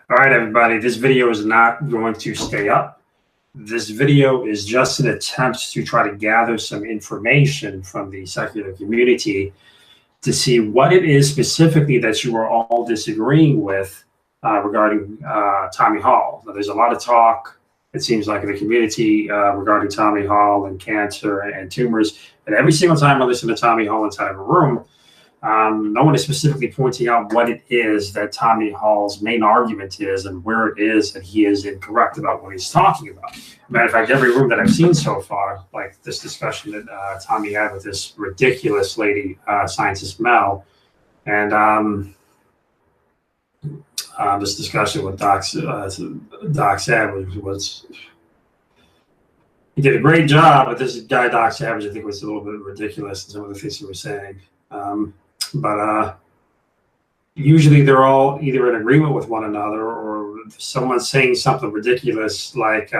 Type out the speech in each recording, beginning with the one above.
All right, everybody, this video is not going to stay up. This video is just an attempt to try to gather some information from the secular community to see what it is specifically that you are all disagreeing with regarding Tommy Hall. Now, there's a lot of talk, it seems like, in the community regarding Tommy Hall and cancer and tumors. And every single time I listen to Tommy Hall inside of a room, no one is specifically pointing out what it is that Tommy Hall's main argument is and where it is that he is incorrect about what he's talking about. Matter of fact, every room that I've seen so far, like this discussion that Tommy had with this ridiculous lady, scientist Mel, and this discussion with Doc Savage was, he did a great job, but this guy, Doc Savage, I think was a little bit ridiculous in some of the things he was saying. But usually they're all either in agreement with one another, or someone's saying something ridiculous, like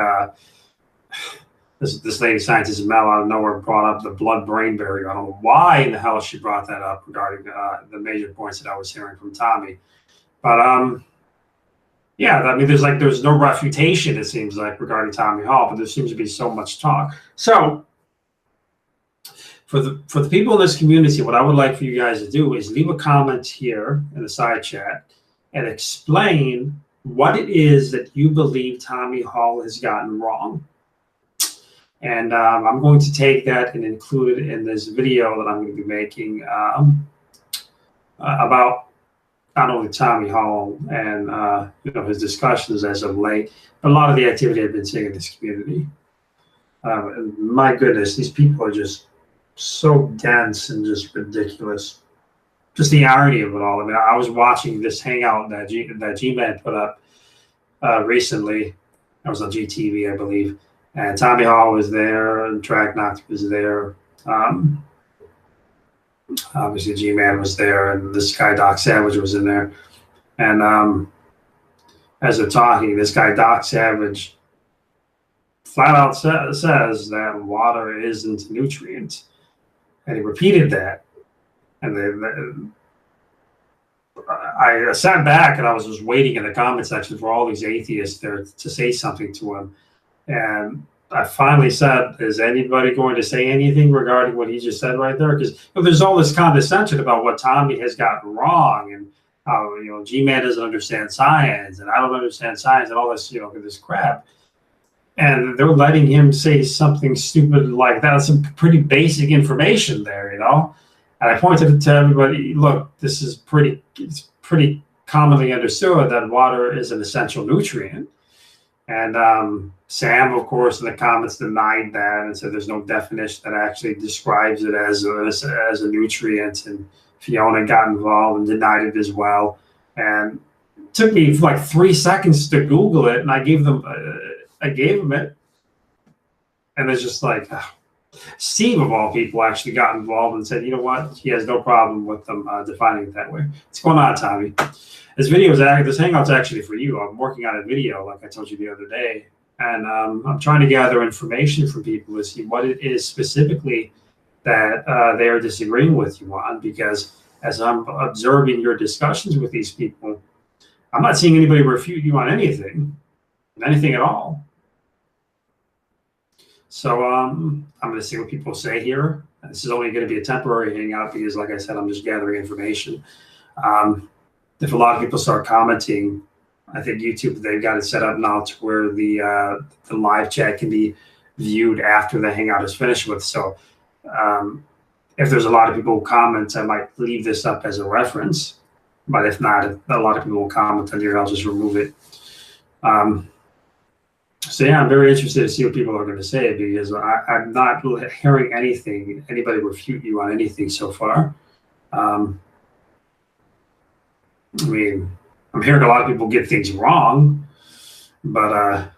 this lady scientist Mel out of nowhere brought up the blood-brain barrier. I don't know why in the hell she brought that up regarding the major points that I was hearing from Tommy. But yeah, I mean, there's no refutation, it seems like, regarding Tommy Hall, but there seems to be so much talk. So for the people in this community, what I would like for you guys to do is leave a comment here in the side chat and explain what it is that you believe Tommy Hall has gotten wrong. And I'm going to take that and include it in this video that I'm going to be making about not only Tommy Hall and his discussions as of late, but a lot of the activity I've been seeing in this community. And my goodness, these people are just so dense and just ridiculous. Just the irony of it all. I mean, I was watching this hangout that G-Man put up recently. I was on GTV, I believe. And Tommy Hall was there, and Track Knox was there. Obviously, G-Man was there, and this guy, Doc Savage, was in there. And as they're talking, this guy, Doc Savage, flat out says that water isn't a nutrient. And he repeated that. And I sat back and I was just waiting in the comment section for all these atheists there to say something to him. And I finally said, is anybody going to say anything regarding what he just said right there? Because there's all this condescension about what Tommy has gotten wrong, and how, G-Man doesn't understand science, and I don't understand science, and all this, this crap. And they're letting him say something stupid like that. Some pretty basic information there, And I pointed to everybody, look, it's pretty commonly understood that water is an essential nutrient. And Sam, of course, in the comments denied that and said there's no definition that actually describes it as a nutrient. And Fiona got involved and denied it as well. And it took me like 3 seconds to Google it, and I gave them it, and it's just like Steve, of all people, actually got involved and said, you know what, he has no problem with them defining it that way. What's going on, Tommy? This hangout's actually for you. I'm working on a video, like I told you the other day, and I'm trying to gather information from people to see what it is specifically that they are disagreeing with you on, because as I'm observing your discussions with these people, I'm not seeing anybody refute you on anything at all. So I'm going to see what people say here. This is only going to be a temporary hangout because, like I said, I'm just gathering information. If a lot of people start commenting, I think YouTube, they've got it set up now to where the live chat can be viewed after the hangout is finished with. So if there's a lot of people who comment, I might leave this up as a reference. But if not, if a lot of people will comment on here, I'll just remove it. So yeah, I'm very interested to see what people are going to say, because I'm not hearing anybody refute you on anything so far. I mean, I'm hearing a lot of people get things wrong, but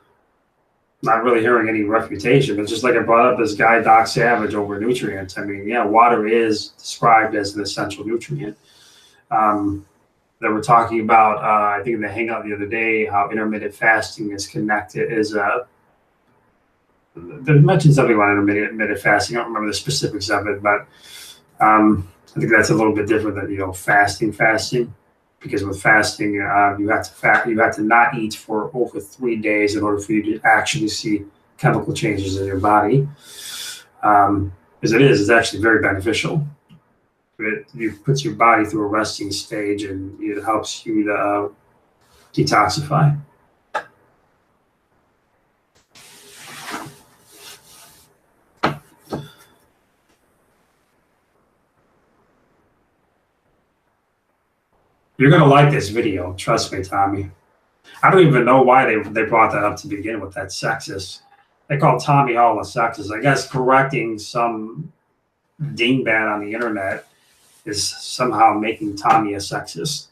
not really hearing any refutation. But just like I brought up this guy, Doc Savage, over nutrients. I mean, yeah, water is described as an essential nutrient. That we're talking about, I think in the hangout the other day, how intermittent fasting is connected. They mentioned something about intermittent fasting. I don't remember the specifics of it, but I think that's a little bit different than fasting. because with fasting, you have to not eat for over 3 days in order for you to actually see chemical changes in your body. Because it's actually very beneficial. It puts your body through a resting stage, and it helps you to detoxify. You're gonna like this video, trust me, Tommy. I don't even know why they brought that up to begin with. That's sexist. They call Tommy Hall a sexist. I guess correcting some dingbat on the internet is somehow making Tommy a sexist.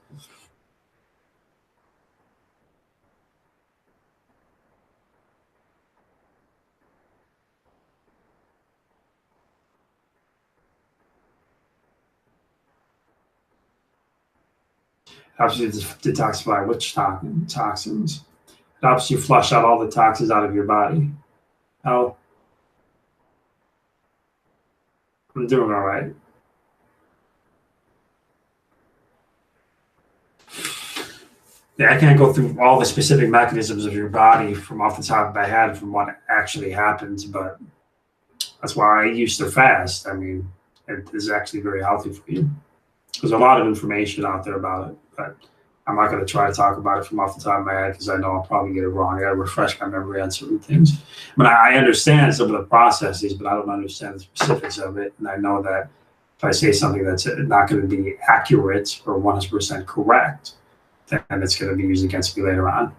Helps you detoxify which toxins? It helps you flush out all the toxins out of your body. Oh, I'm doing all right. Yeah, I can't go through all the specific mechanisms of your body from off the top of my head from what actually happens, but that's why I used to fast. I mean, it is actually very healthy for you. There's a lot of information out there about it, but I'm not going to try to talk about it from off the top of my head because I know I'll probably get it wrong. I got to refresh my memory on certain things. I mean, I understand some of the processes, but I don't understand the specifics of it. And I know that if I say something that's not going to be accurate or 100% correct, then it's going to be used against me later on.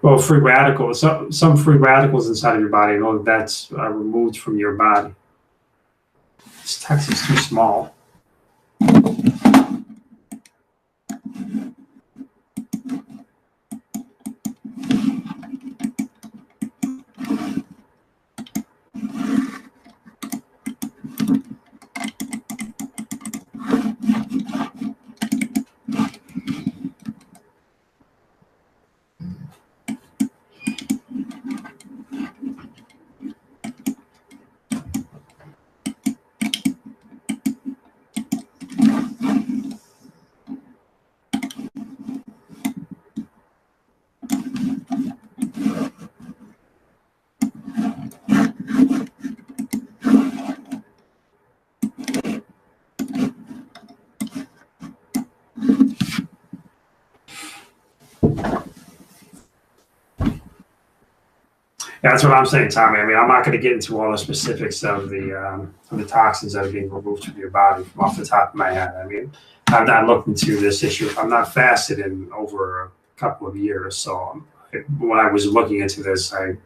Well, free radicals, some free radicals inside of your body, you know, that's removed from your body. This text is too small. Yeah, that's what I'm saying, Tommy. I mean, I'm not going to get into all the specifics of the toxins that are being removed from your body from off the top of my head. I mean, I've not looked into this issue. I'm not fasted in over a couple of years, so when I was looking into this, I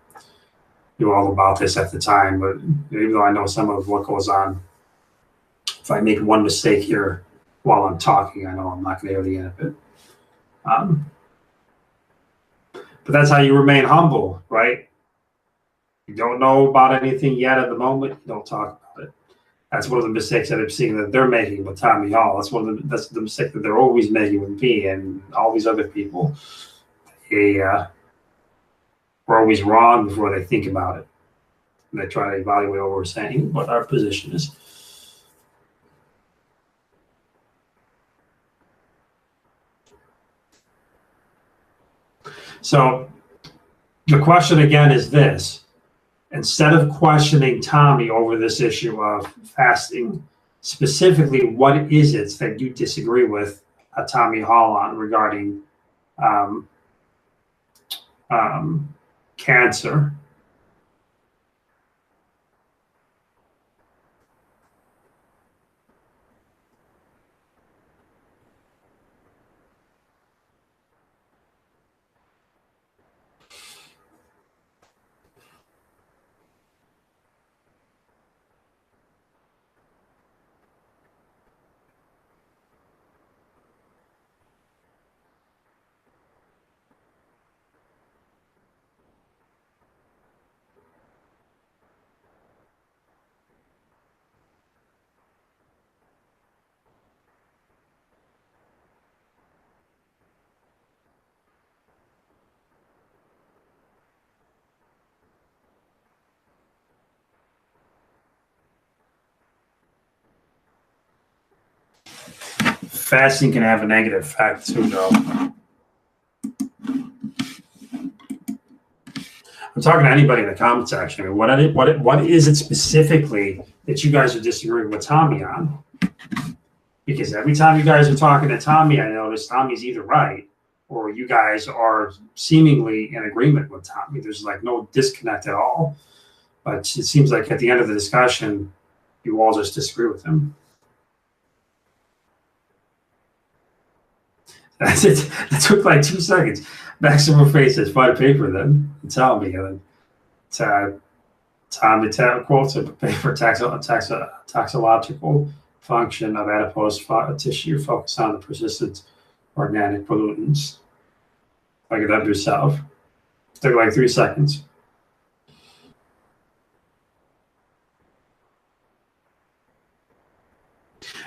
knew all about this at the time. But even though I know some of what goes on, if I make one mistake here while I'm talking, I know I'm not going to hear the end of it. But that's how you remain humble, right? You don't know about anything yet at the moment, you don't talk about it. That's one of the mistakes that I'm seeing that they're making with Tommy Hall. That's the mistake that they're always making with me and all these other people. We're always wrong before they think about it. And they try to evaluate what we're saying, what our position is. So the question again is this. Instead of questioning Tommy over this issue of fasting, specifically, what is it that you disagree with Tommy Hall on regarding cancer? fasting can have a negative effect too, though. I'm talking to anybody in the comment section. I mean, what is it specifically that you guys are disagreeing with Tommy on? Because every time you guys are talking to Tommy, I notice Tommy's either right or you guys are seemingly in agreement with Tommy. There's like no disconnect at all. But it seems like at the end of the discussion, you all just disagree with him. That's it. It took like 2 seconds. Maximum face says, find a paper then. Tell me. Tommy quotes a paper taxological function of adipose tissue focused on the persistent organic pollutants. Look it up yourself. It took like 3 seconds.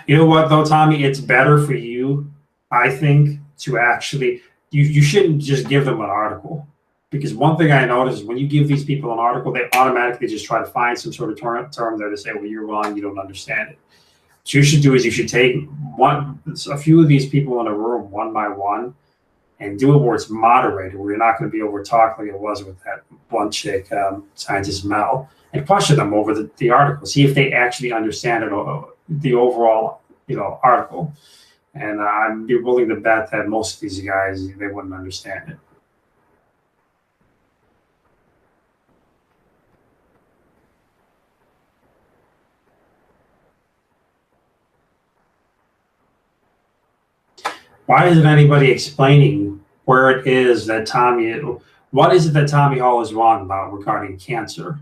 You know what, though, Tommy? It's better for you, I think, to actually, you shouldn't just give them an article. Because one thing I noticed is when you give these people an article, they automatically just try to find some sort of term there to say, well, you're wrong, you don't understand it. What you should do is you should take a few of these people in a room one by one and do it where it's moderated, where you're not going to be over-talked like it was with that one chick, scientist Mel, and question them over the article. See if they actually understand it, the overall, article. And I'd be willing to bet that most of these guys, they wouldn't understand it. Why isn't anybody explaining where it is that what is it that Tommy Hall is wrong about regarding cancer?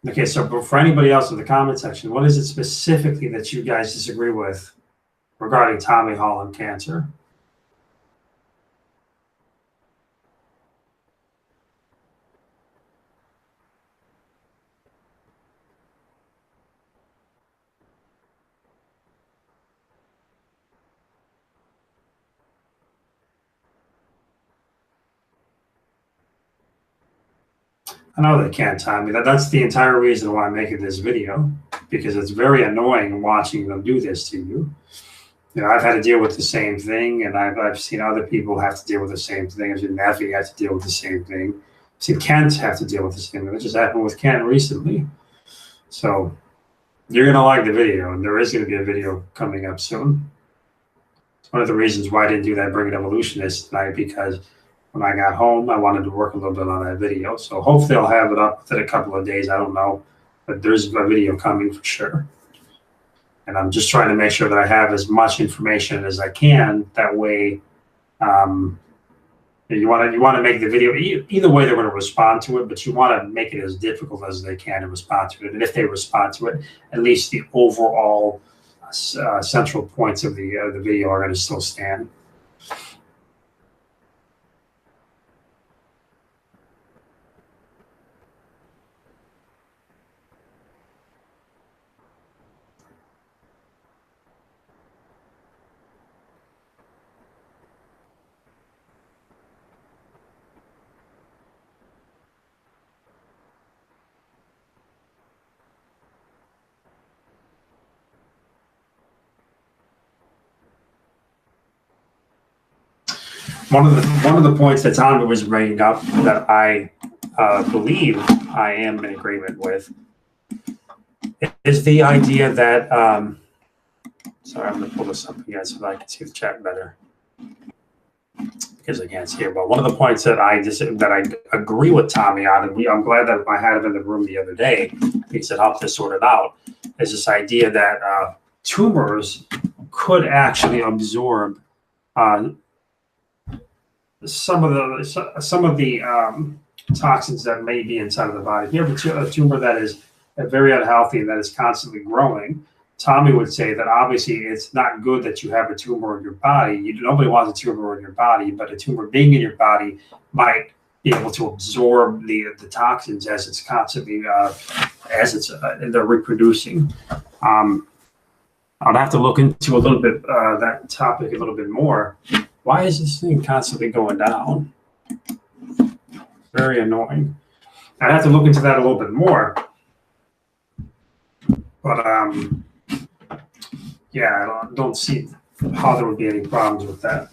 Okay, so for anybody else in the comment section, what is it specifically that you guys disagree with regarding Tommy Hall and cancer? I know they can't time me. That's the entire reason why I'm making this video, because it's very annoying watching them do this to you. I've had to deal with the same thing, and I've seen other people have to deal with the same thing. I've seen Navi have to deal with the same thing. I've seen Kent have to deal with the same thing. It just happened with Kent recently. So you're going to like the video, and there is going to be a video coming up soon. It's one of the reasons why I didn't do that Bring It Evolutionist tonight, because when I got home, I wanted to work a little bit on that video. So hopefully I'll have it up within a couple of days. I don't know. But there's a video coming for sure. And I'm just trying to make sure that I have as much information as I can. That way, you want to make the video, either way they're going to respond to it, but you want to make it as difficult as they can to respond to it. And if they respond to it, at least the overall central points of the video are going to still stand. One of the points that Tommy was bringing up that I believe I am in agreement with is the idea that sorry, I'm going to pull this up again so that I can see the chat better because I can't see it. But one of the points that I agree with Tommy on, and I'm glad that I had him in the room the other day because it helped us sort it out, is this idea that tumors could actually absorb some of the toxins that may be inside of the body. If you have a tumor that is very unhealthy and that is constantly growing, Tommy would say that obviously it's not good that you have a tumor in your body. Nobody wants a tumor in your body, but a tumor being in your body might be able to absorb the toxins as it's constantly they're reproducing. I'd have to look into a little bit that topic a little bit more. Why is this thing constantly going down? Very annoying. I'd have to look into that a little bit more. But yeah, I don't see how there would be any problems with that.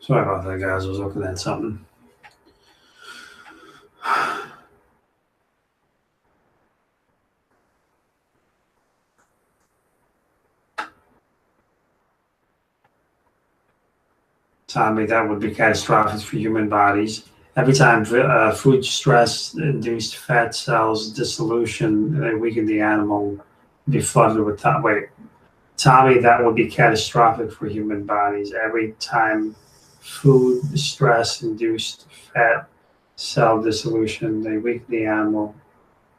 Sorry about that, guys. I was looking at something. Tommy, that would be catastrophic for human bodies. Every time food stress induced fat cells dissolution, they weaken the animal, be flooded with Tommy, that would be catastrophic for human bodies. Every time food stress induced fat cell dissolution, they weaken the animal,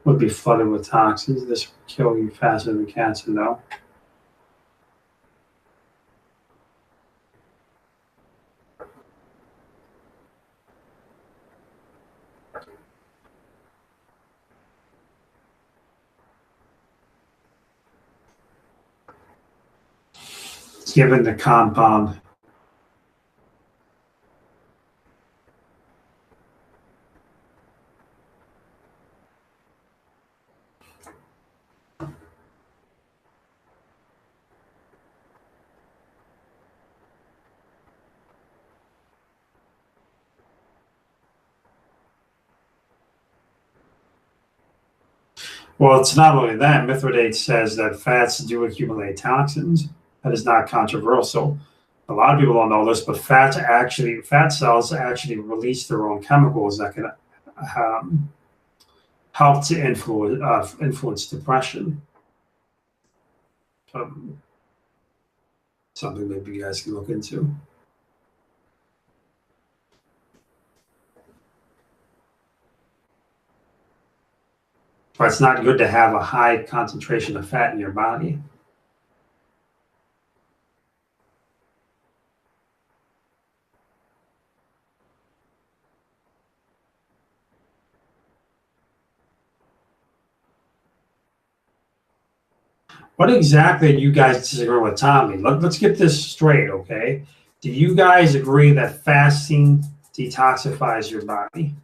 would be flooded with toxins. This would kill you faster than cancer, no? Given the compound. Well, it's not only that. Mithridate says that fats do accumulate toxins. That is not controversial. A lot of people don't know this, but fat cells actually release their own chemicals that can um, help to influence depression. Um, Something maybe you guys can look into. But it's not good to have a high concentration of fat in your body. What exactly do you guys disagree with Tommy? Let's get this straight, okay? Do you guys agree that fasting detoxifies your body?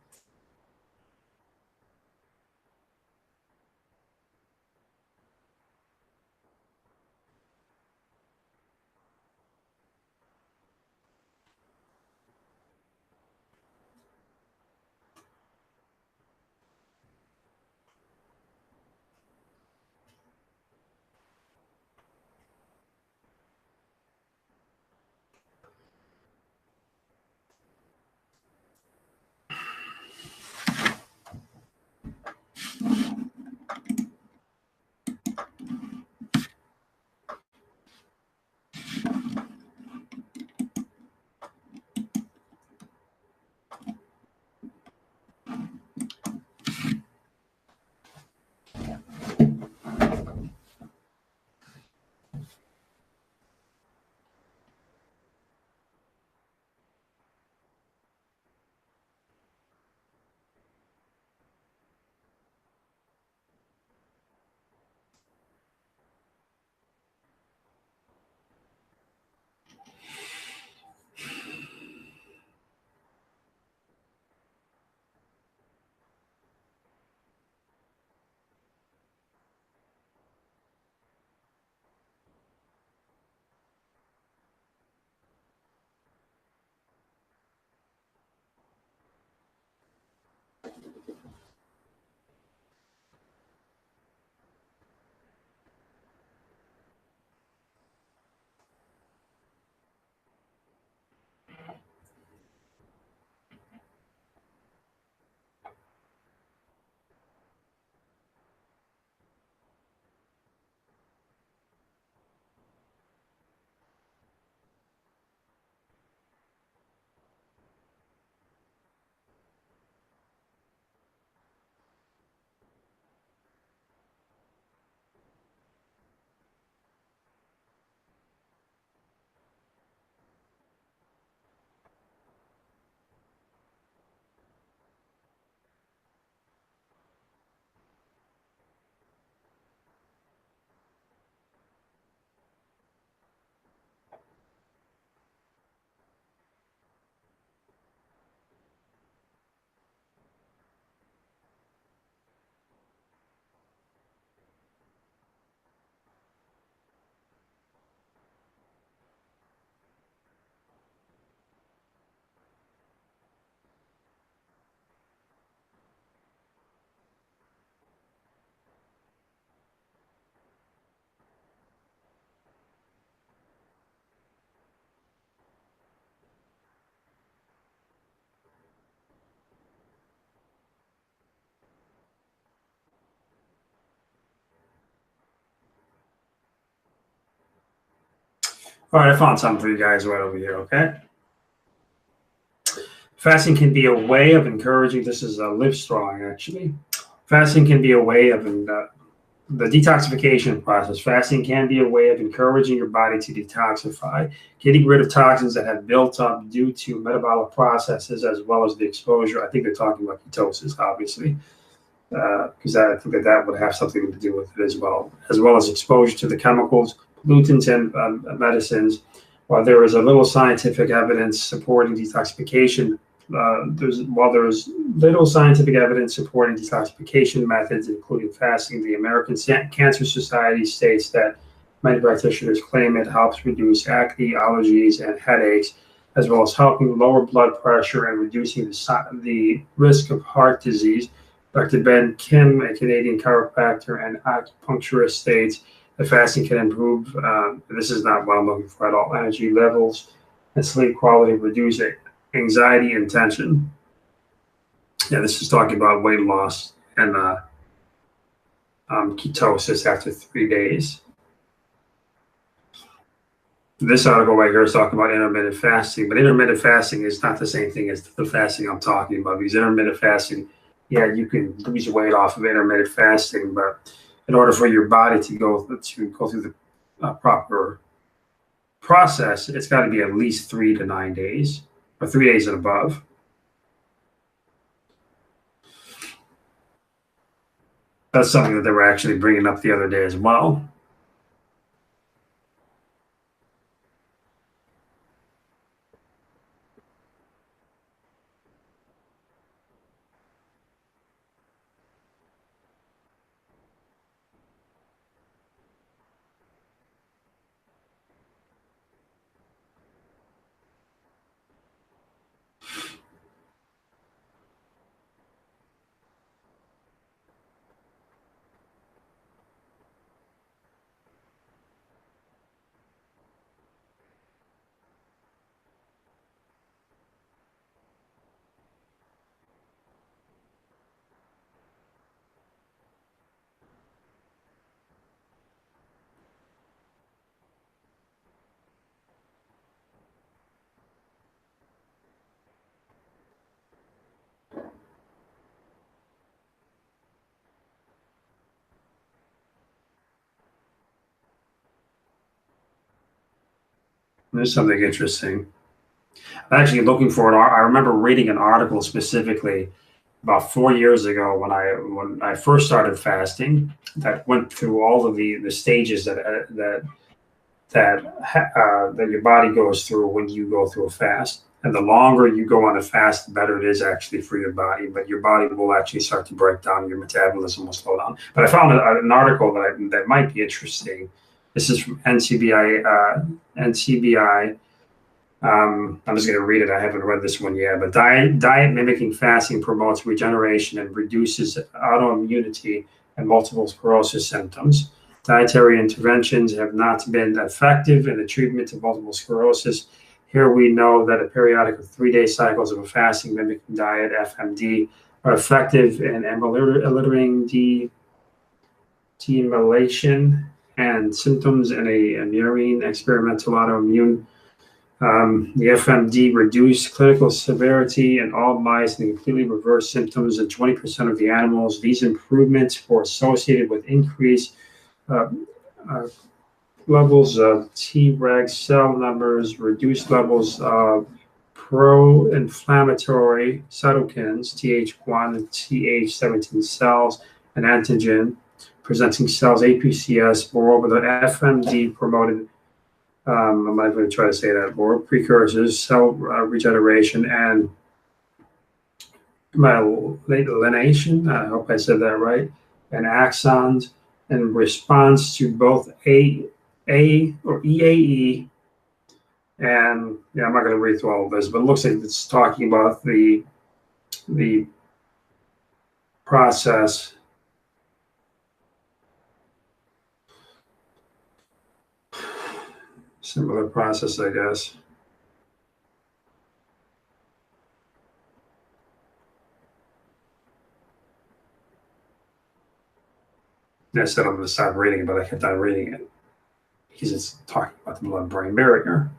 All right, I found something for you guys right over here, okay? Fasting can be a way of encouraging, this is Live Strong, actually. Fasting can be a way of, the detoxification process. Fasting can be a way of encouraging your body to detoxify, getting rid of toxins that have built up due to metabolic processes as well as the exposure. I think they're talking about ketosis, obviously, because I think that would have something to do with it as well as exposure to the chemicals, pollutants, and medicines. While there is a little scientific evidence supporting detoxification, there's little scientific evidence supporting detoxification methods, including fasting. The American Cancer Society states that many practitioners claim it helps reduce acne, allergies, and headaches, as well as helping lower blood pressure and reducing the risk of heart disease. Dr. Ben Kim, a Canadian chiropractor and acupuncturist, states that fasting can improve, this is not what I'm looking for at all, energy levels and sleep quality, reduce anxiety and tension. Yeah, this is talking about weight loss and ketosis after 3 days. This article right here is talking about intermittent fasting, but intermittent fasting is not the same thing as the fasting I'm talking about, because intermittent fasting, yeah, you can lose weight off of intermittent fasting, but in order for your body to go through the proper process, it's got to be at least 3 to 9 days, or 3 days and above. That's something that they were actually bringing up the other day as well. There's something interesting. I'm actually looking for it. I remember reading an article specifically about 4 years ago when I first started fasting, that went through all of the stages that your body goes through when you go through a fast. And the longer you go on a fast, the better it is actually for your body. But your body will actually start to break down. Your metabolism will slow down. But I found an article that might be interesting. This is from NCBI. I'm just going to read it. I haven't read this one yet. But diet mimicking fasting promotes regeneration and reduces autoimmunity and multiple sclerosis symptoms. Dietary interventions have not been effective in the treatment of multiple sclerosis. Here we know that a periodic 3-day cycles of a fasting mimicking diet, FMD, are effective in ameliorating demyelination and symptoms in a murine experimental autoimmune. The FMD reduced clinical severity in all mice and completely reversed symptoms in 20% of the animals. These improvements were associated with increased levels of Treg cell numbers, reduced levels of pro-inflammatory cytokines, Th1 and Th17 cells, and antigen presenting cells, APCS. Moreover, the FMD promoted, I'm not going to try to say that word, precursors, cell regeneration, and myelination. I hope I said that right. And axons in response to both A or EAE. And yeah, I'm not going to read through all of this, but it looks like it's talking about the process. Similar process, I guess. I said I'm going to stop reading it, but I kept on reading it because it's talking about the blood-brain barrier.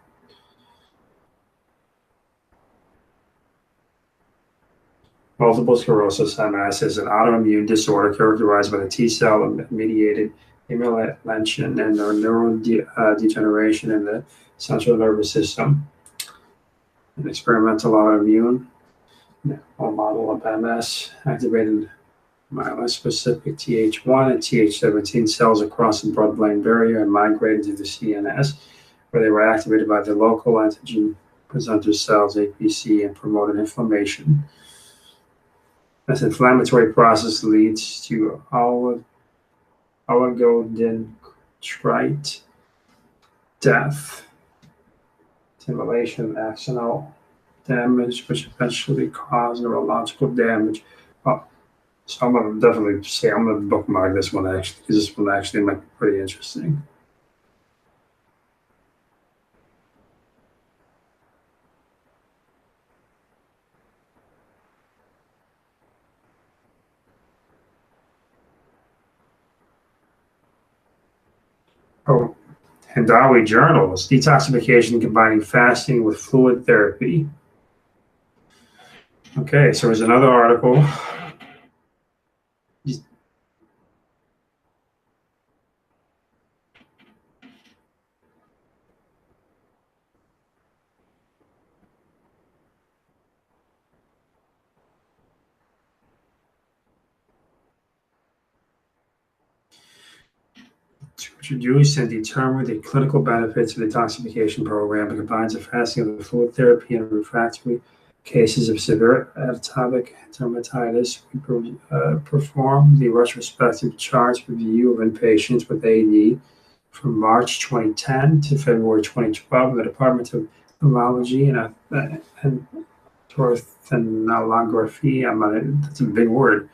Multiple sclerosis, MS, is an autoimmune disorder characterized by the T-cell-mediated myelination and neurodegeneration in the central nervous system. An experimental autoimmune model of MS activated myelin-specific Th1 and Th17 cells across the blood-brain barrier and migrated to the CNS, where they were activated by the local antigen presenter cells, APC, and promoted inflammation. This inflammatory process leads to oligodendrocyte death, stimulation, axonal damage, which eventually cause neurological damage. So I'm going to definitely say I'm going to bookmark this one actually, because this one actually might be pretty interesting. Oh, Hindawi journals, detoxification combining fasting with fluid therapy. Okay, so there's another article. To introduce and determine the clinical benefits of the detoxification program. It combines the fasting with fluid therapy and refractory cases of severe atopic dermatitis. We perform the retrospective charts review of inpatients with AD from March 2010 to February 2012 in the Department of Neurology and orthogonography. That's a big word.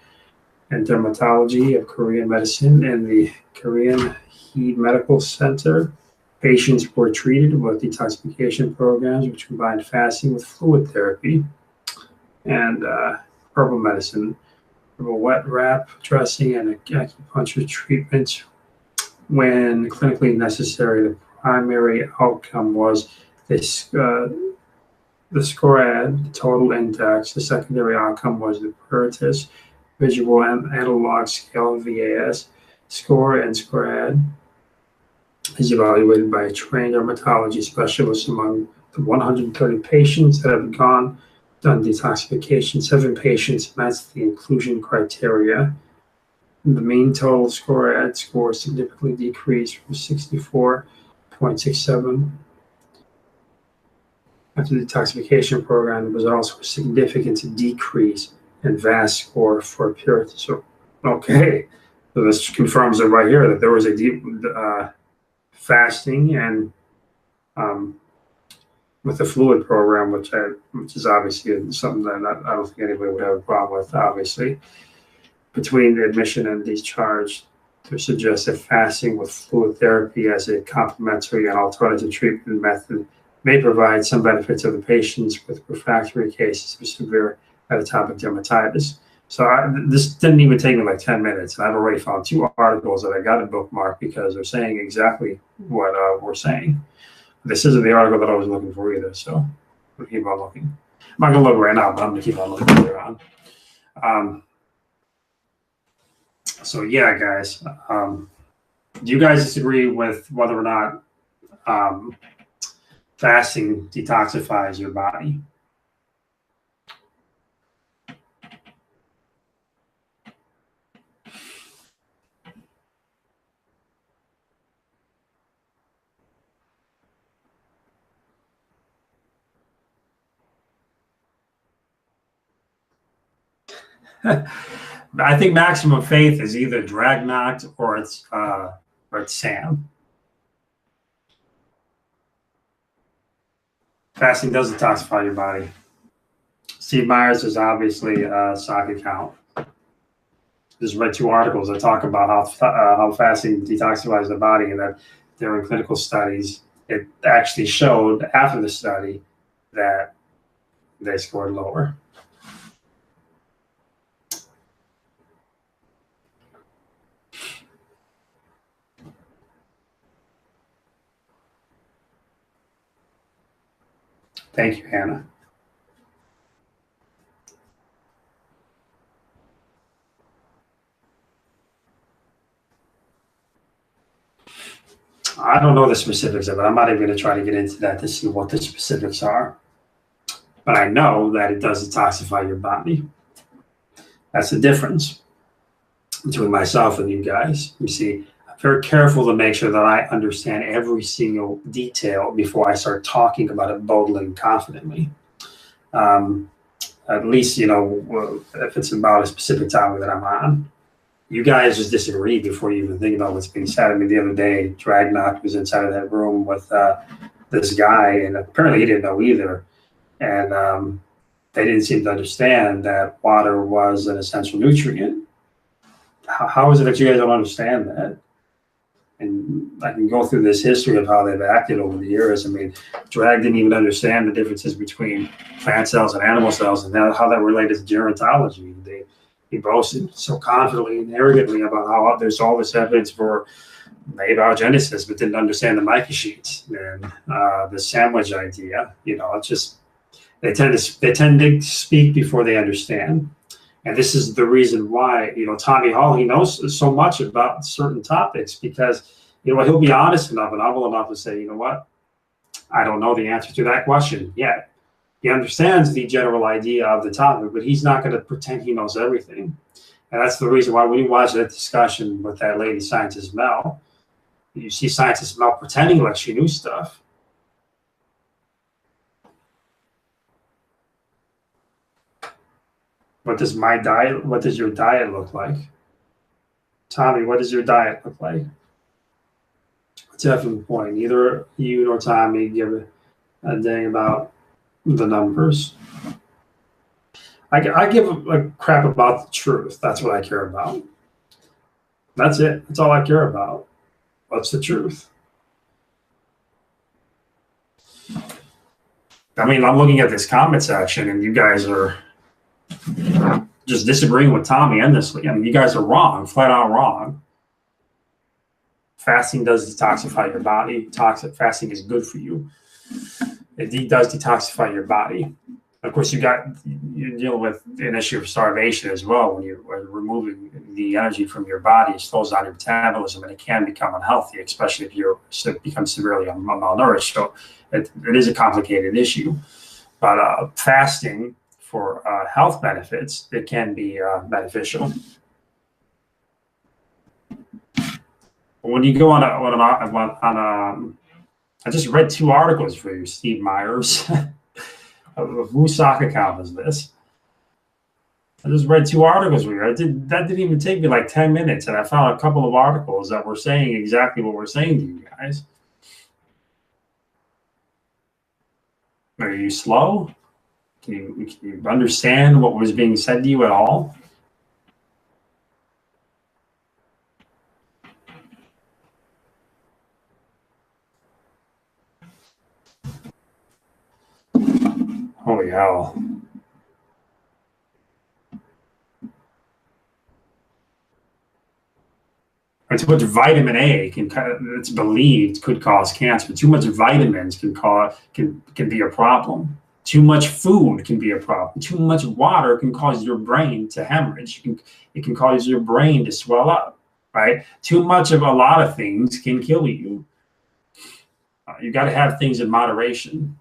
And dermatology of Korean medicine and the Korean Heed Medical Center. Patients were treated with detoxification programs which combined fasting with fluid therapy and herbal medicine, herbal wet wrap dressing, and acupuncture treatment. When clinically necessary, the primary outcome was the SCORAD, the total index. The secondary outcome was the PERTIS, visual analog scale, VAS score, and SCORAD is evaluated by a trained dermatology specialist. Among the 130 patients that have done detoxification, 7 patients met the inclusion criteria. The mean total SCORAD score significantly decreased from 64.67 after the detoxification program. There was also a significant decrease in VAS score for purity. So, okay, so this confirms it right here that there was a deep fasting and with the fluid program, which is obviously something that I don't think anybody would have a problem with, obviously. Between admission and discharge, to suggest that fasting with fluid therapy as a complementary and alternative treatment method may provide some benefit to the patients with refractory cases of severe atopic dermatitis. So this didn't even take me like 10 minutes, and I've already found 2 articles that I got to bookmark because they're saying exactly what we're saying. This isn't the article that I was looking for either, so I'm going to keep on looking. I'm not going to look right now, but I'm going to keep on looking later on. So yeah, guys, do you guys disagree with whether or not fasting detoxifies your body? I think Maximum Faith is either Dragnoct or it's Sam. Fasting does detoxify your body. Steve Myers is obviously a sock account. Just read 2 articles that talk about how fasting detoxifies the body, and that during clinical studies, it actually showed after the study that they scored lower. Thank you, Hannah. I don't know the specifics of it. I'm not even going to try to get into that to see what the specifics are. But I know that it does detoxify your body. That's the difference between myself and you guys. You see, I'm very careful to make sure that I understand every single detail before I start talking about it boldly and confidently. At least, you know, if it's about a specific topic that I'm on. You guys just disagree before you even think about what's being said. I mean, the other day, Dragnock was inside of that room with this guy, and apparently he didn't know either. And they didn't seem to understand that water was an essential nutrient. How is it that you guys don't understand that? And I can go through this history of how they've acted over the years. I mean, Drag didn't even understand the differences between plant cells and animal cells and how that related to gerontology. He boasted so confidently and arrogantly about how there's all this evidence for abiogenesis, but didn't understand the Mica sheets and the sandwich idea. You know, it's just they tend to speak before they understand, and this is the reason why, you know, Tommy Hall, he knows so much about certain topics because, you know, he'll be honest enough and humble enough to say, you know what, I don't know the answer to that question yet. He understands the general idea of the topic, but he's not going to pretend he knows everything. And that's the reason why when you watch that discussion with that lady, Scientist Mel, you see Scientist Mel pretending like she knew stuff. What does your diet look like? Tommy, what does your diet look like? Definitely point. Neither you nor Tommy give a dang about the numbers. I give a crap about the truth. That's what I care about. That's it. That's all I care about. What's the truth? I mean, I'm looking at this comment section, and you guys are just disagreeing with Tommy endlessly. I mean, you guys are wrong, flat out wrong. Fasting does detoxify your body. Fasting is good for you. It does detoxify your body. Of course, you're dealing with an issue of starvation as well. When you're removing the energy from your body, it slows down your metabolism, and it can become unhealthy, especially if you become severely malnourished. So it is a complicated issue. But fasting for health benefits, it can be beneficial. When you go I just read 2 articles for you, Steve Myers. Whose sock account is this? I just read 2 articles for you. That didn't even take me like 10 minutes, and I found a couple of articles that were saying exactly what we're saying to you guys. Are you slow? Can you understand what was being said to you at all? Holy hell. Too much vitamin A it's believed could cause cancer. Too much vitamins can be a problem. Too much food can be a problem. Too much water can cause your brain to hemorrhage. It can cause your brain to swell up, right? Too much of a lot of things can kill you. You got to have things in moderation.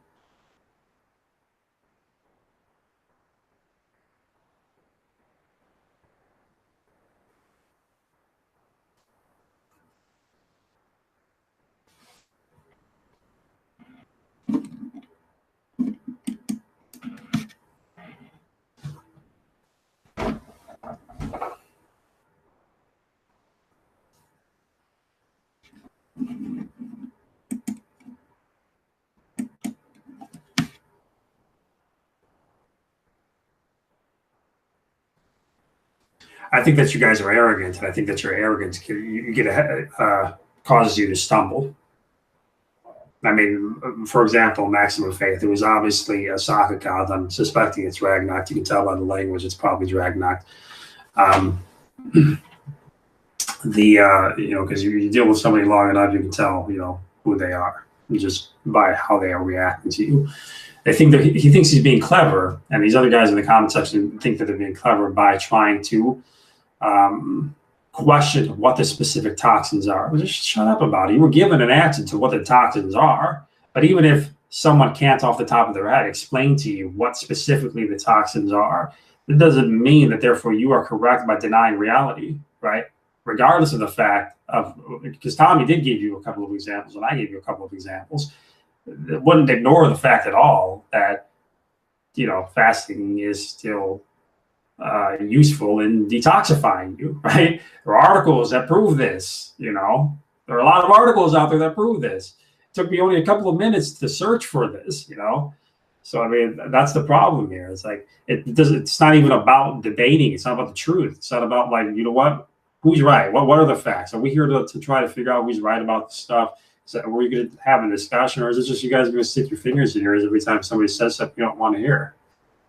I think that you guys are arrogant, and I think that your arrogance causes you to stumble. I mean, for example, Maximum Faith. It was obviously a soccer god. I'm suspecting it's Ragnak. You can tell by the language; it's probably Ragnak. Because you deal with somebody long enough, you can tell, who they are just by how they are reacting to you. They think that he thinks he's being clever, and these other guys in the comment section think that they're being clever by trying to question what the specific toxins are. Well, just shut up about it. You were given an answer to what the toxins are, but even if someone can't, off the top of their head, explain to you what specifically the toxins are, it doesn't mean that therefore you are correct by denying reality, right? Regardless of the fact of, because Tommy did give you a couple of examples, and I gave you a couple of examples, it wouldn't ignore the fact at all that, fasting is still useful in detoxifying you, right? There are articles that prove this, there are a lot of articles out there that prove this. It took me only a couple of minutes to search for this, So, I mean, that's the problem here. It's like, it's not even about debating. It's not about the truth. It's not about, like, what? Who's right? What are the facts? Are we here to try to figure out who's right about the stuff? Are we going to have a discussion, or is it just you guys are going to stick your fingers in your ears every time somebody says something you don't want to hear,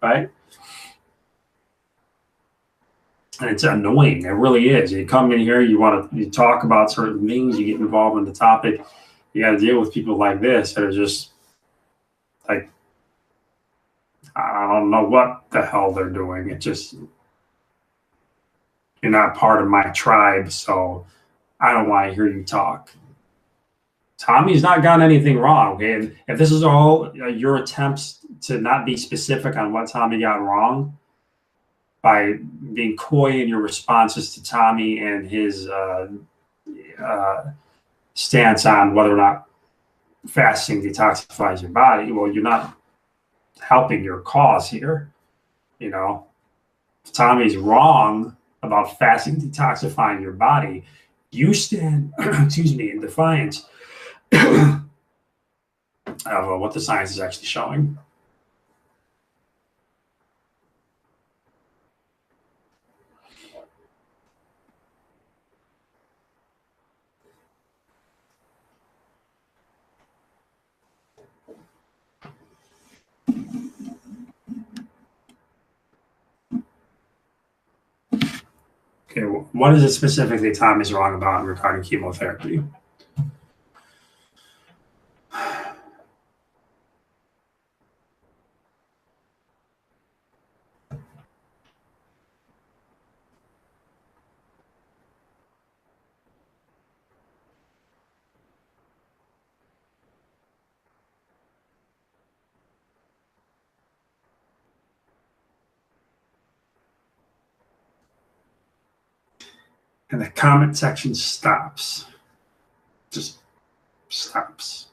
right? And it's annoying. It really is. You come in here, you talk about certain things, you get involved in the topic. You got to deal with people like this that are just like, I don't know what the hell they're doing. It just, you're not part of my tribe, so I don't want to hear you talk. Tommy's not gotten anything wrong, okay? And if this is all your attempts to not be specific on what Tommy got wrong by being coy in your responses to Tommy and his stance on whether or not fasting detoxifies your body, well, you're not helping your cause here. If Tommy's wrong about fasting detoxifying your body, you stand, in defiance of what the science is actually showing. Okay, what is it specifically Tommy's wrong about regarding chemotherapy? And the comment section stops. Just stops.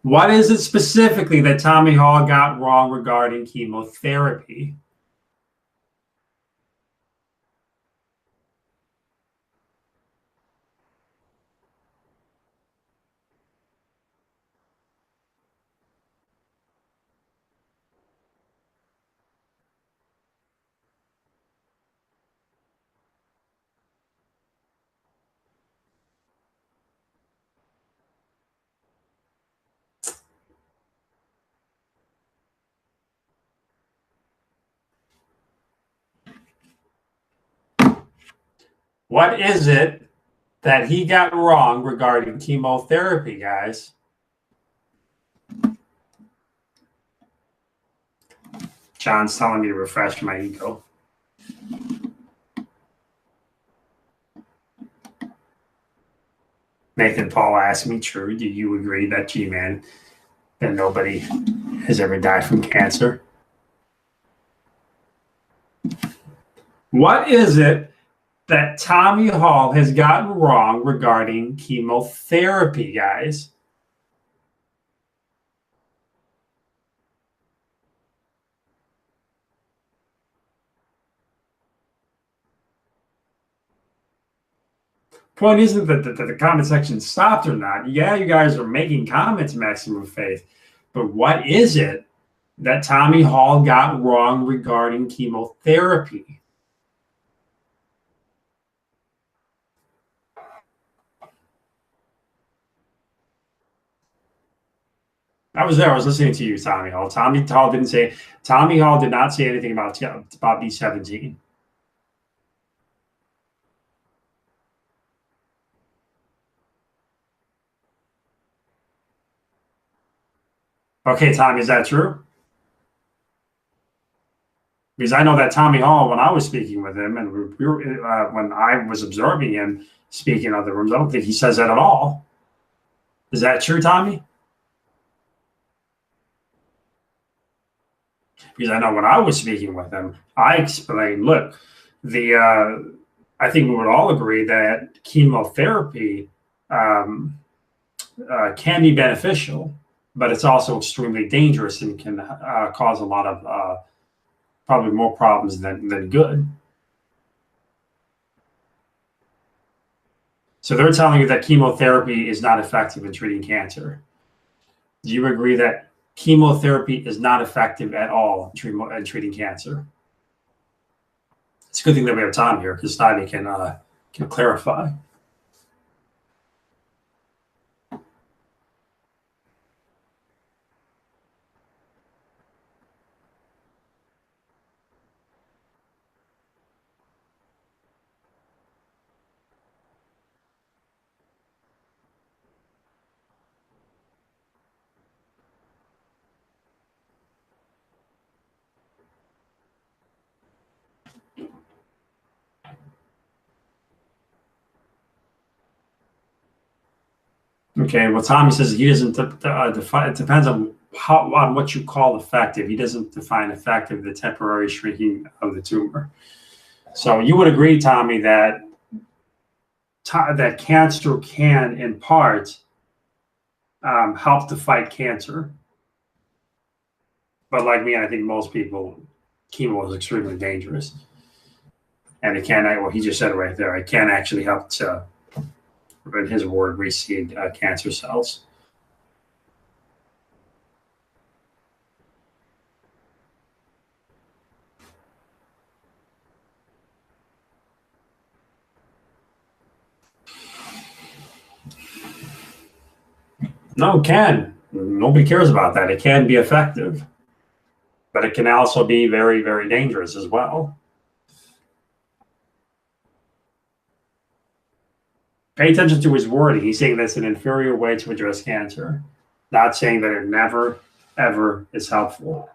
What is it specifically that Tommy Hall got wrong regarding chemotherapy? What is it that he got wrong regarding chemotherapy, guys? John's telling me to refresh my ego. Nathan Paul asked me, true, do you agree that G-Man, that nobody has ever died from cancer? What is it that Tommy Hall has gotten wrong regarding chemotherapy, guys? Point isn't that the comment section stopped or not. Yeah, you guys are making comments, Maximum Faith. But what is it that Tommy Hall got wrong regarding chemotherapy? I was there. I was listening to you, Tommy Hall. Tommy Hall did not say anything about B17. Okay, Tommy, is that true? Because I know that Tommy Hall, when I was speaking with him, and when I was observing him speaking in other rooms, I don't think he says that at all. Is that true, Tommy? Because I know when I was speaking with him, I explained, look, I think we would all agree that chemotherapy can be beneficial, but it's also extremely dangerous and can cause a lot of probably more problems than good. So they're telling you that chemotherapy is not effective in treating cancer. Do you agree that chemotherapy is not effective at all in treating cancer? It's a good thing that we have Tom here because Tommy can clarify. Okay, well, Tommy says he doesn't define. It depends on what you call effective. He doesn't define effective the temporary shrinking of the tumor. So you would agree, Tommy, that cancer can, in part, help to fight cancer. But like me, I think most people, chemo is extremely dangerous, and it can. Well, he just said it right there. It can actually help to, in his word, reseed cancer cells. No, it can. Nobody cares about that. It can be effective, but it can also be very, very dangerous as well. Pay attention to his wording. He's saying that's an inferior way to address cancer, not saying that it never, ever is helpful.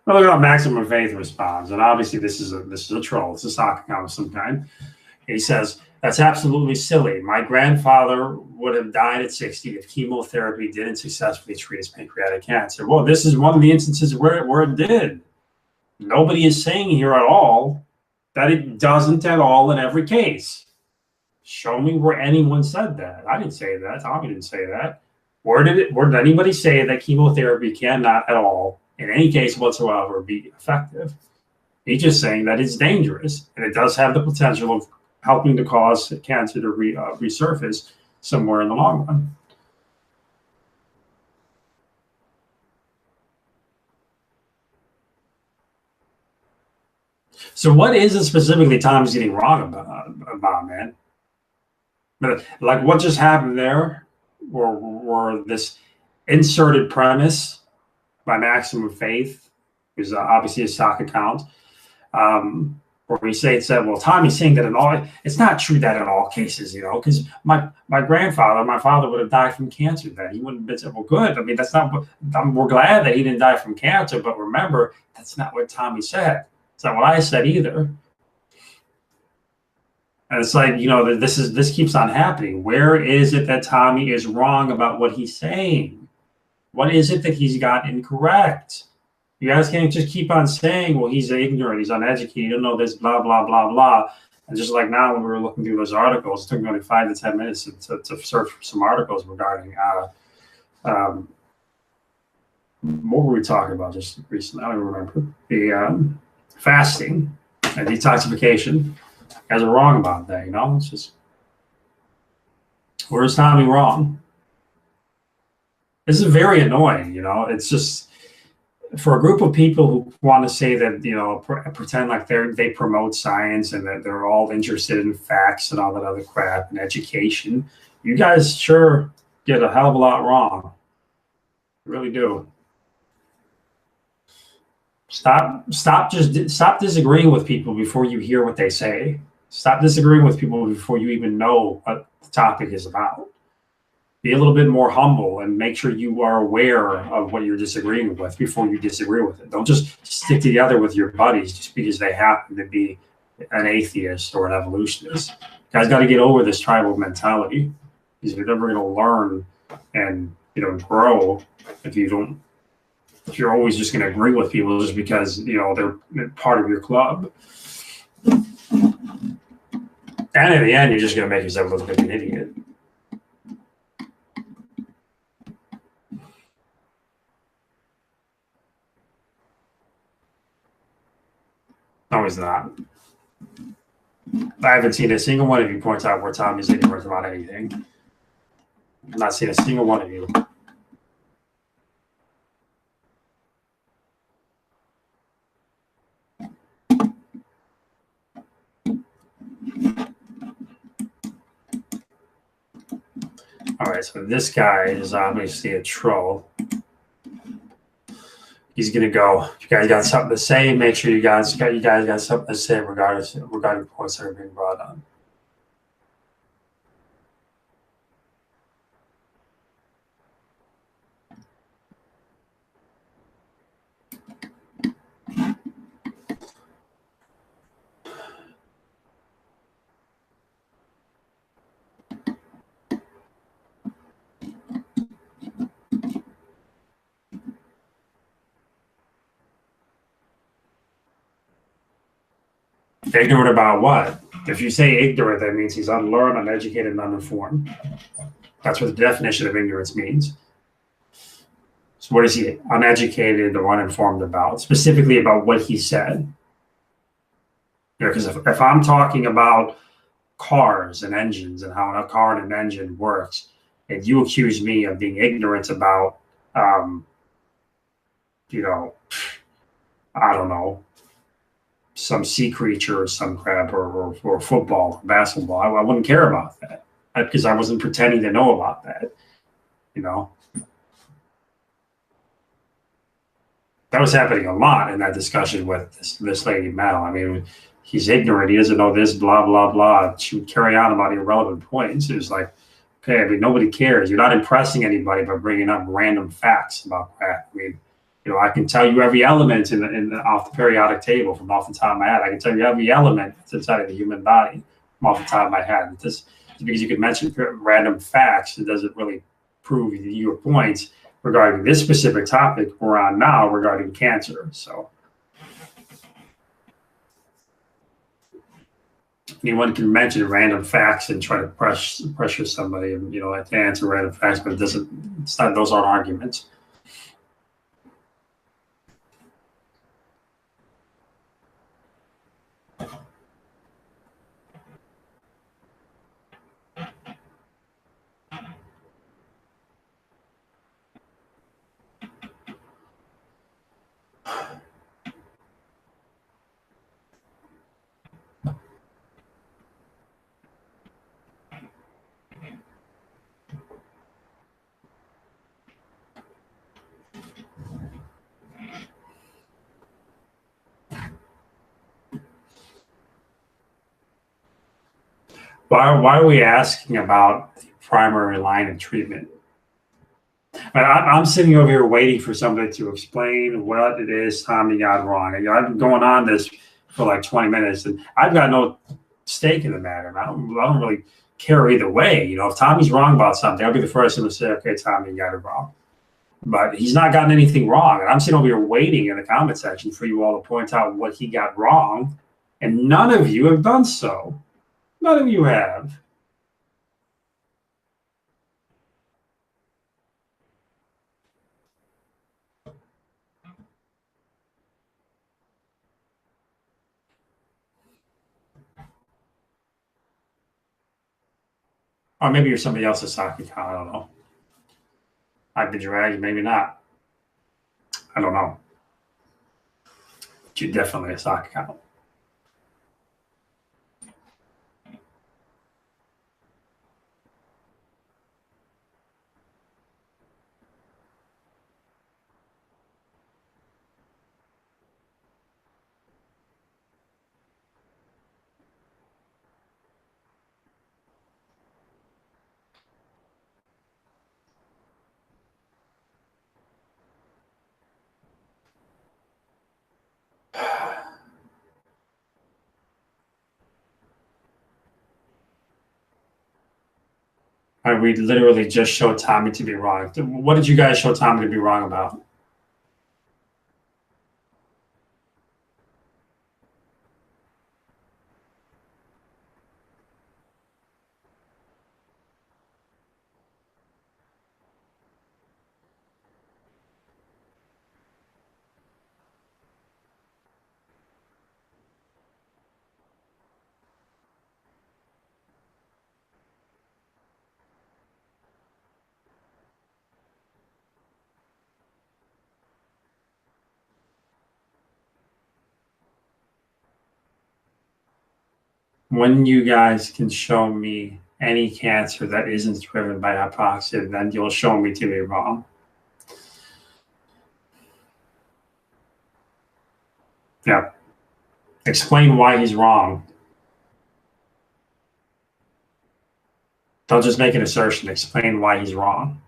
Well, look at how Maximum Faith responds, and obviously this is a troll. It's a sock account of some kind. He says, that's absolutely silly. My grandfather would have died at 60 if chemotherapy didn't successfully treat his pancreatic cancer. Well, this is one of the instances where it did. Nobody is saying here at all that it doesn't at all in every case. Show me where anyone said that. I didn't say that. Tommy didn't say that. Where did anybody say that chemotherapy cannot at all, in any case whatsoever, be effective? He's just saying that it's dangerous, and it does have the potential of helping to cause cancer to resurface somewhere in the long run. So what is it specifically Tommy's getting wrong about, man? But like what just happened there, or this inserted premise by Maximum Faith, who's obviously a stock account, where we said, well, Tommy's saying that it's not true that in all cases, because my father would have died from cancer then. He wouldn't have been, well, good. I mean, that's not, we're glad that he didn't die from cancer, but remember, that's not what Tommy said. It's not what I said either. And it's like, this keeps on happening. Where is it that Tommy is wrong about what he's saying? What is it that he's got incorrect? You guys can't just keep on saying, well, he's ignorant, he's uneducated, you don't know this, blah, blah, blah, blah. And just like now when we were looking through those articles, it took me only 5 to 10 minutes to search for some articles regarding what were we talking about just recently? I don't remember. The fasting and detoxification. You guys are wrong about that, It's just, where's Tommy wrong? This is very annoying, It's just, for a group of people who want to say that, pretend like they promote science and that they're all interested in facts and all that other crap and education, you guys sure get a hell of a lot wrong. You really do. Stop disagreeing with people before you hear what they say. Stop disagreeing with people before you even know what the topic is about. Be a little bit more humble and make sure you are aware of what you're disagreeing with before you disagree with it. Don't just stick together with your buddies just because they happen to be an atheist or an evolutionist. You guys got to get over this tribal mentality, because you're never going to learn and grow if you're always just going to agree with people just because they're part of your club. And in the end, you're just going to make yourself look like an idiot. No, he's not. I haven't seen a single one of you point out where Tommy's ignorant about anything. I've not seen a single one of you. All right, so this guy is obviously a troll. He's gonna go. If you guys got something to say, make sure you guys got something to say regarding points that are being brought on. Ignorant about what? If you say ignorant, that means he's unlearned, uneducated, and uninformed. That's what the definition of ignorance means. So what is he uneducated or uninformed about? Specifically about what he said. Because if I'm talking about cars and engines and how a car and an engine works, and you accuse me of being ignorant about, I don't know, some sea creature or some crap or football or basketball, I wouldn't care about that because I wasn't pretending to know about that. That was happening a lot in that discussion with this lady Mel. I mean, he's ignorant, he doesn't know this, blah blah blah. She would carry on about irrelevant points. It was like, okay, I mean, nobody cares. You're not impressing anybody by bringing up random facts about crap. I mean, I can tell you every element off the periodic table from off the top of my head. I can tell you every element that's inside of the human body. off the top of my head. Just because you could mention random facts, it doesn't really prove your points regarding this specific topic we're on now regarding cancer. So anyone can mention random facts and try to pressure somebody, and to answer random facts, but it's not. Those aren't arguments. Why are we asking about the primary line of treatment? I'm sitting over here waiting for somebody to explain what it is Tommy got wrong. I've been going on this for like 20 minutes, and I've got no stake in the matter. I don't really care either way. If Tommy's wrong about something, I'll be the first one to say, okay, Tommy, you got it wrong. But he's not gotten anything wrong. And I'm sitting over here waiting in the comment section for you all to point out what he got wrong, and none of you have done so. None of you have. Or maybe you're somebody else's soccer account. I don't know. I've been dragged, maybe not. I don't know. But you're definitely a soccer account. We literally just showed Tommy to be wrong. What did you guys show Tommy to be wrong about? When you guys can show me any cancer that isn't driven by hypoxia, then you'll show me to be wrong. Yeah. Explain why he's wrong. Don't just make an assertion. Explain why he's wrong.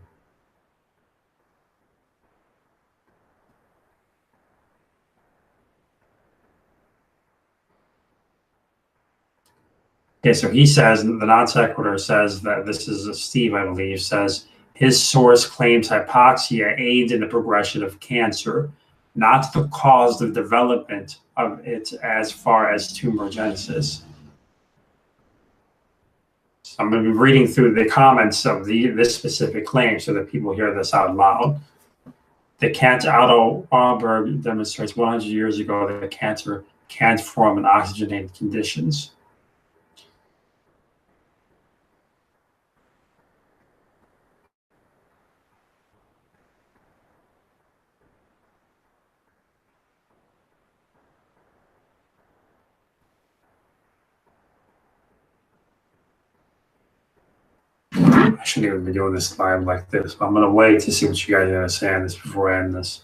Okay, so he says, the non sequitur says that this is Steve, I believe, says his source claims hypoxia aids in the progression of cancer, not the cause of development of it as far as tumorigenesis. So I'm going to be reading through the comments of this specific claim so that people hear this out loud. The cancer, Otto Warburg demonstrates 100 years ago that cancer can't form in oxygenated conditions. I shouldn't even be doing this live like this, but I'm going to wait to see what you guys are going to say on this before I end this.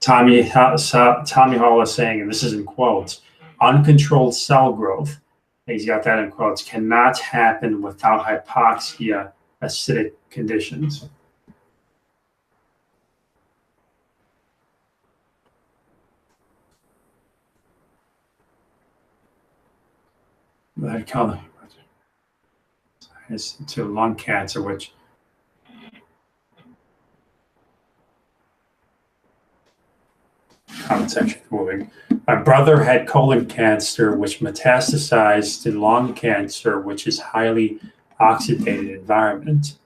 Tommy Hall is saying, and this is in quotes, uncontrolled cell growth, he's got that in quotes, cannot happen without hypoxia acidic conditions. That color is to lung cancer, which comment section moving. My brother had colon cancer, which metastasized to lung cancer, which is highly oxidated environment.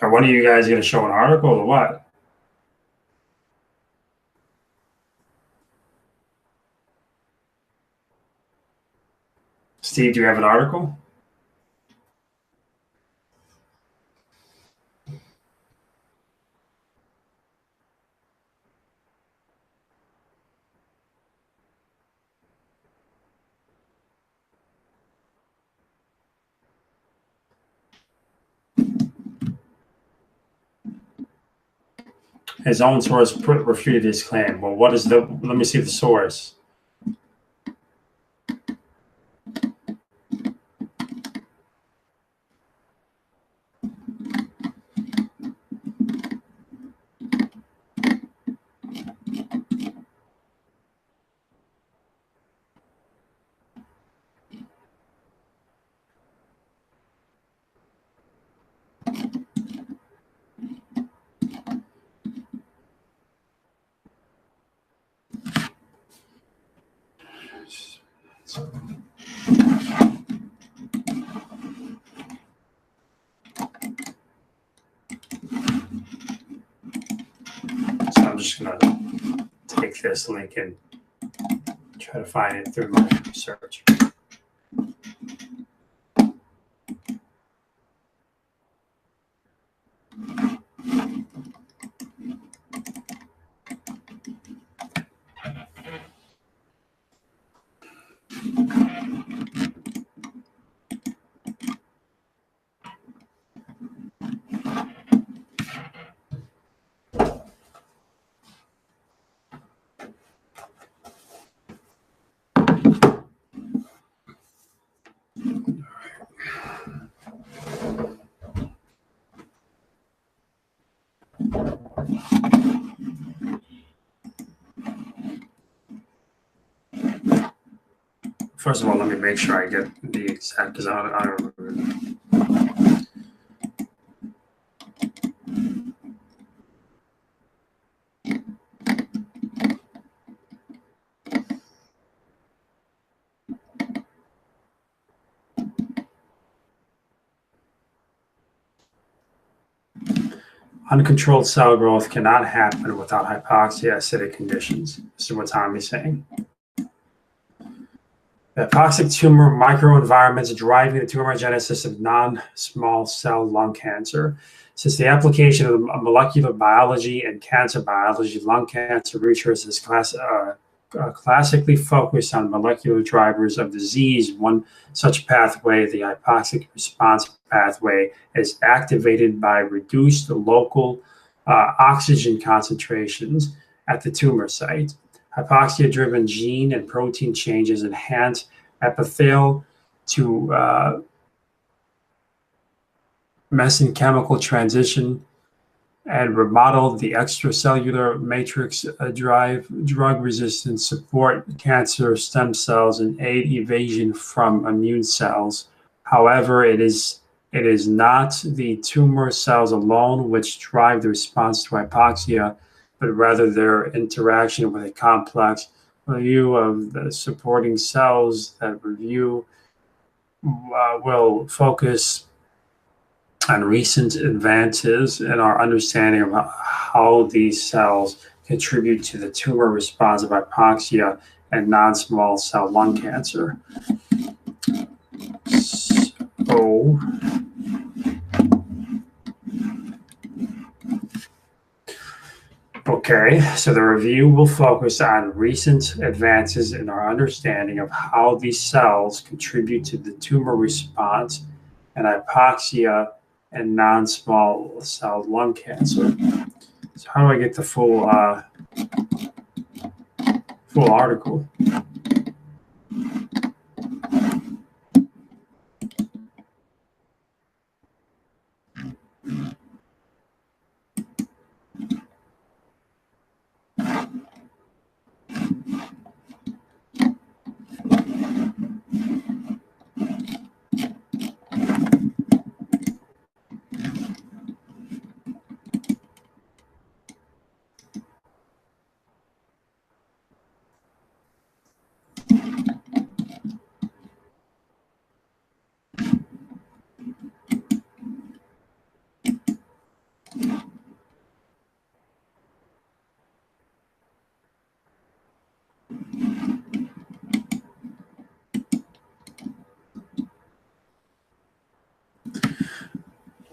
Are one of you guys going to show an article or what? Steve, do you have an article? His own source refuted his claim. Well, what is the, let me see the source. I'm just going to take this link and try to find it through my search. First of all, let me make sure I get the exact, because I don't remember. Uncontrolled cell growth cannot happen without hypoxia acidic conditions. This is what Tommy's saying. The hypoxic tumor microenvironments driving the tumorigenesis of non-small cell lung cancer. Since the application of molecular biology and cancer biology, lung cancer research is classically focused on molecular drivers of disease. One such pathway, the hypoxic response pathway, is activated by reduced local oxygen concentrations at the tumor site. Hypoxia-driven gene and protein changes enhance epithelial to mesenchymal transition and remodel the extracellular matrix, drive drug resistance, support cancer stem cells, and aid evasion from immune cells. However, it is not the tumor cells alone which drive the response to hypoxia, but rather their interaction with a complex review of the supporting cells. That review will focus on recent advances in our understanding of how these cells contribute to the tumor response of hypoxia and non-small cell lung cancer. So, okay, so the review will focus on recent advances in our understanding of how these cells contribute to the tumor response and hypoxia and non-small cell lung cancer. So how do I get the full article?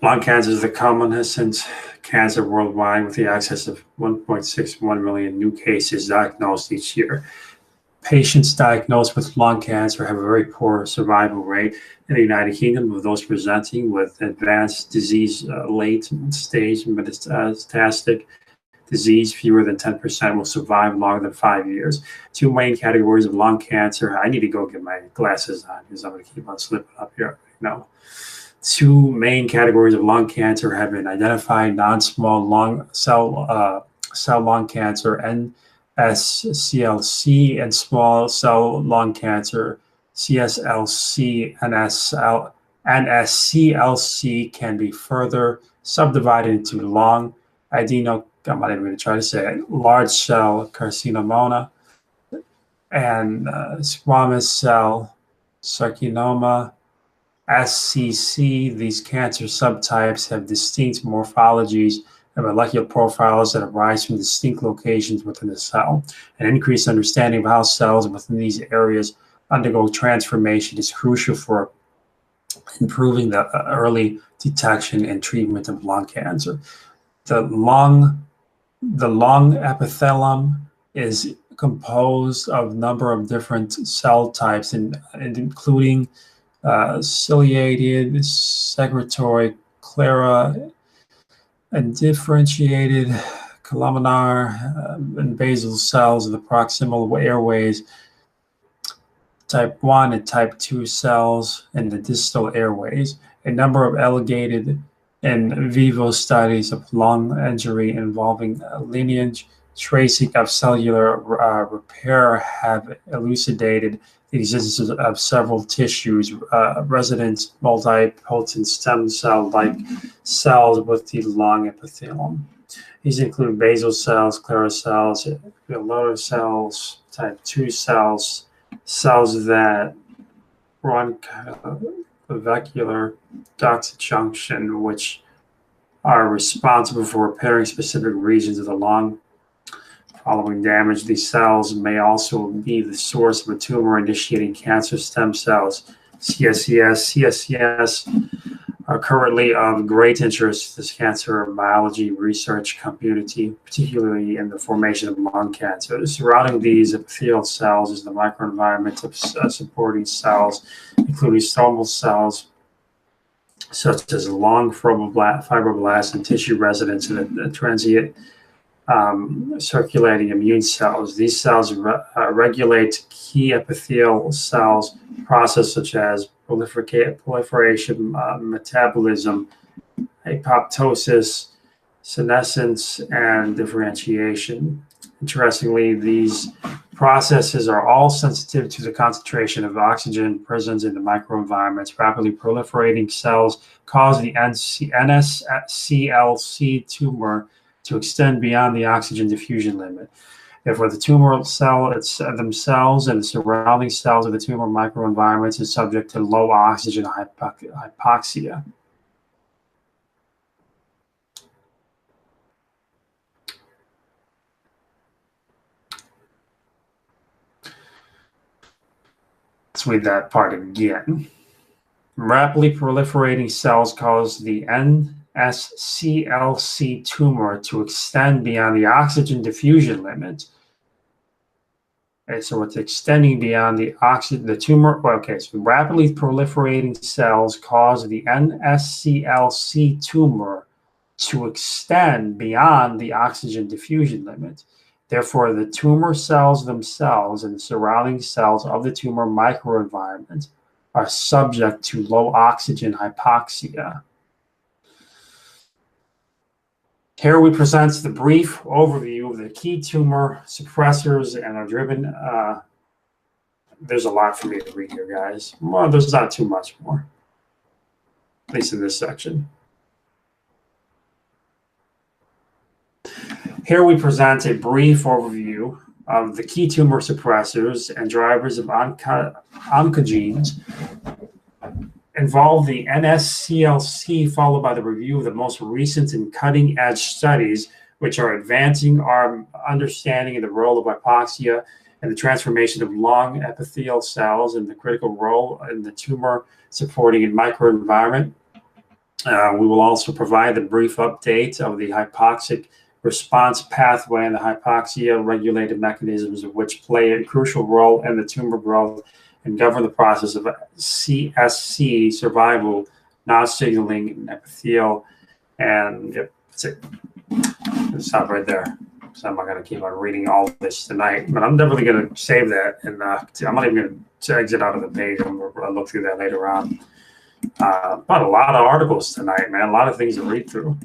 Lung cancer is the commonest cancer worldwide, with the excess of 1.61 million new cases diagnosed each year. Patients diagnosed with lung cancer have a very poor survival rate in the United Kingdom, with those presenting with advanced disease, late stage metastatic disease. Fewer than 10% will survive longer than 5 years. Two main categories of lung cancer. I need to go get my glasses on because I'm going to keep on slipping up here. Two main categories of lung cancer have been identified: non-small cell lung cancer, NSCLC, and small cell lung cancer, CSLC. NSCLC can be further subdivided into I'm not even going to try to say it, large cell carcinoma and squamous cell carcinoma, SCC. These cancer subtypes have distinct morphologies and molecular profiles that arise from distinct locations within the cell. An increased understanding of how cells within these areas undergo transformation is crucial for improving the early detection and treatment of lung cancer. The lung epithelium is composed of a number of different cell types, and including ciliated, secretory, clara, and differentiated columnar and basal cells of the proximal airways, type 1 and type 2 cells in the distal airways. A number of elongated in vivo studies of lung injury involving lineage tracing of cellular repair have elucidated the existence of several tissues, resident multipotent stem cell-like cells with the lung epithelium. These include basal cells, clara cells, lower cells, type 2 cells, cells that run clavicular duct junction, which are responsible for repairing specific regions of the lung. Following damage, these cells may also be the source of a tumor-initiating cancer stem cells. CSCS are currently of great interest to the cancer biology research community, particularly in the formation of lung cancer. Surrounding these epithelial cells is the microenvironment of supporting cells, including stromal cells, such as lung fibroblasts and tissue residents and the transient circulating immune cells. These cells regulate key epithelial cells processes such as proliferation, metabolism, apoptosis, senescence, and differentiation. Interestingly, these processes are all sensitive to the concentration of oxygen present in the microenvironments. Rapidly proliferating cells cause the NSCLC tumor to extend beyond the oxygen diffusion limit. Therefore, the tumor cell themselves and the surrounding cells of the tumor microenvironments is subject to low oxygen hypoxia. Let's read that part again. Rapidly proliferating cells cause the NSCLC tumor to extend beyond the oxygen diffusion limit. Okay, so it's extending beyond the tumor. Okay, so rapidly proliferating cells cause the NSCLC tumor to extend beyond the oxygen diffusion limit. Therefore, the tumor cells themselves and the surrounding cells of the tumor microenvironment are subject to low oxygen hypoxia. Here we present the brief overview of the key tumor suppressors and are driven. There's a lot for me to read here, guys. Well, there's not too much more, at least in this section. Here we present a brief overview of the key tumor suppressors and drivers of oncogenes involve the NSCLC, followed by the review of the most recent and cutting-edge studies, which are advancing our understanding of the role of hypoxia and the transformation of lung epithelial cells and the critical role in the tumor supporting and microenvironment. We will also provide a brief update of the hypoxic response pathway and the hypoxia-regulated mechanisms of which play a crucial role in the tumor growth and govern the process of CSC survival, non-signaling, and epithelial. And yep, that's it. I'll stop right there. So I'm not going to keep on reading all of this tonight, but I'm definitely going to save that. And I'm not even going to exit out of the page. I'll look through that later on. But a lot of articles tonight, man. A lot of things to read through.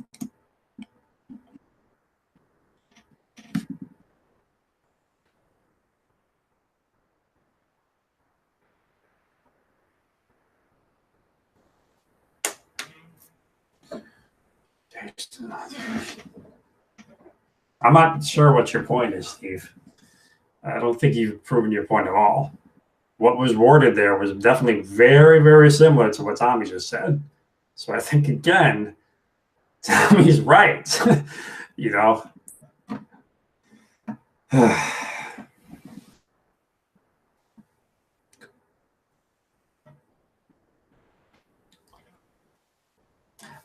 I'm not sure what your point is, Steve. I don't think you've proven your point at all. What was worded there was definitely very, very similar to what Tommy just said. So I think, again, Tommy's right. You know?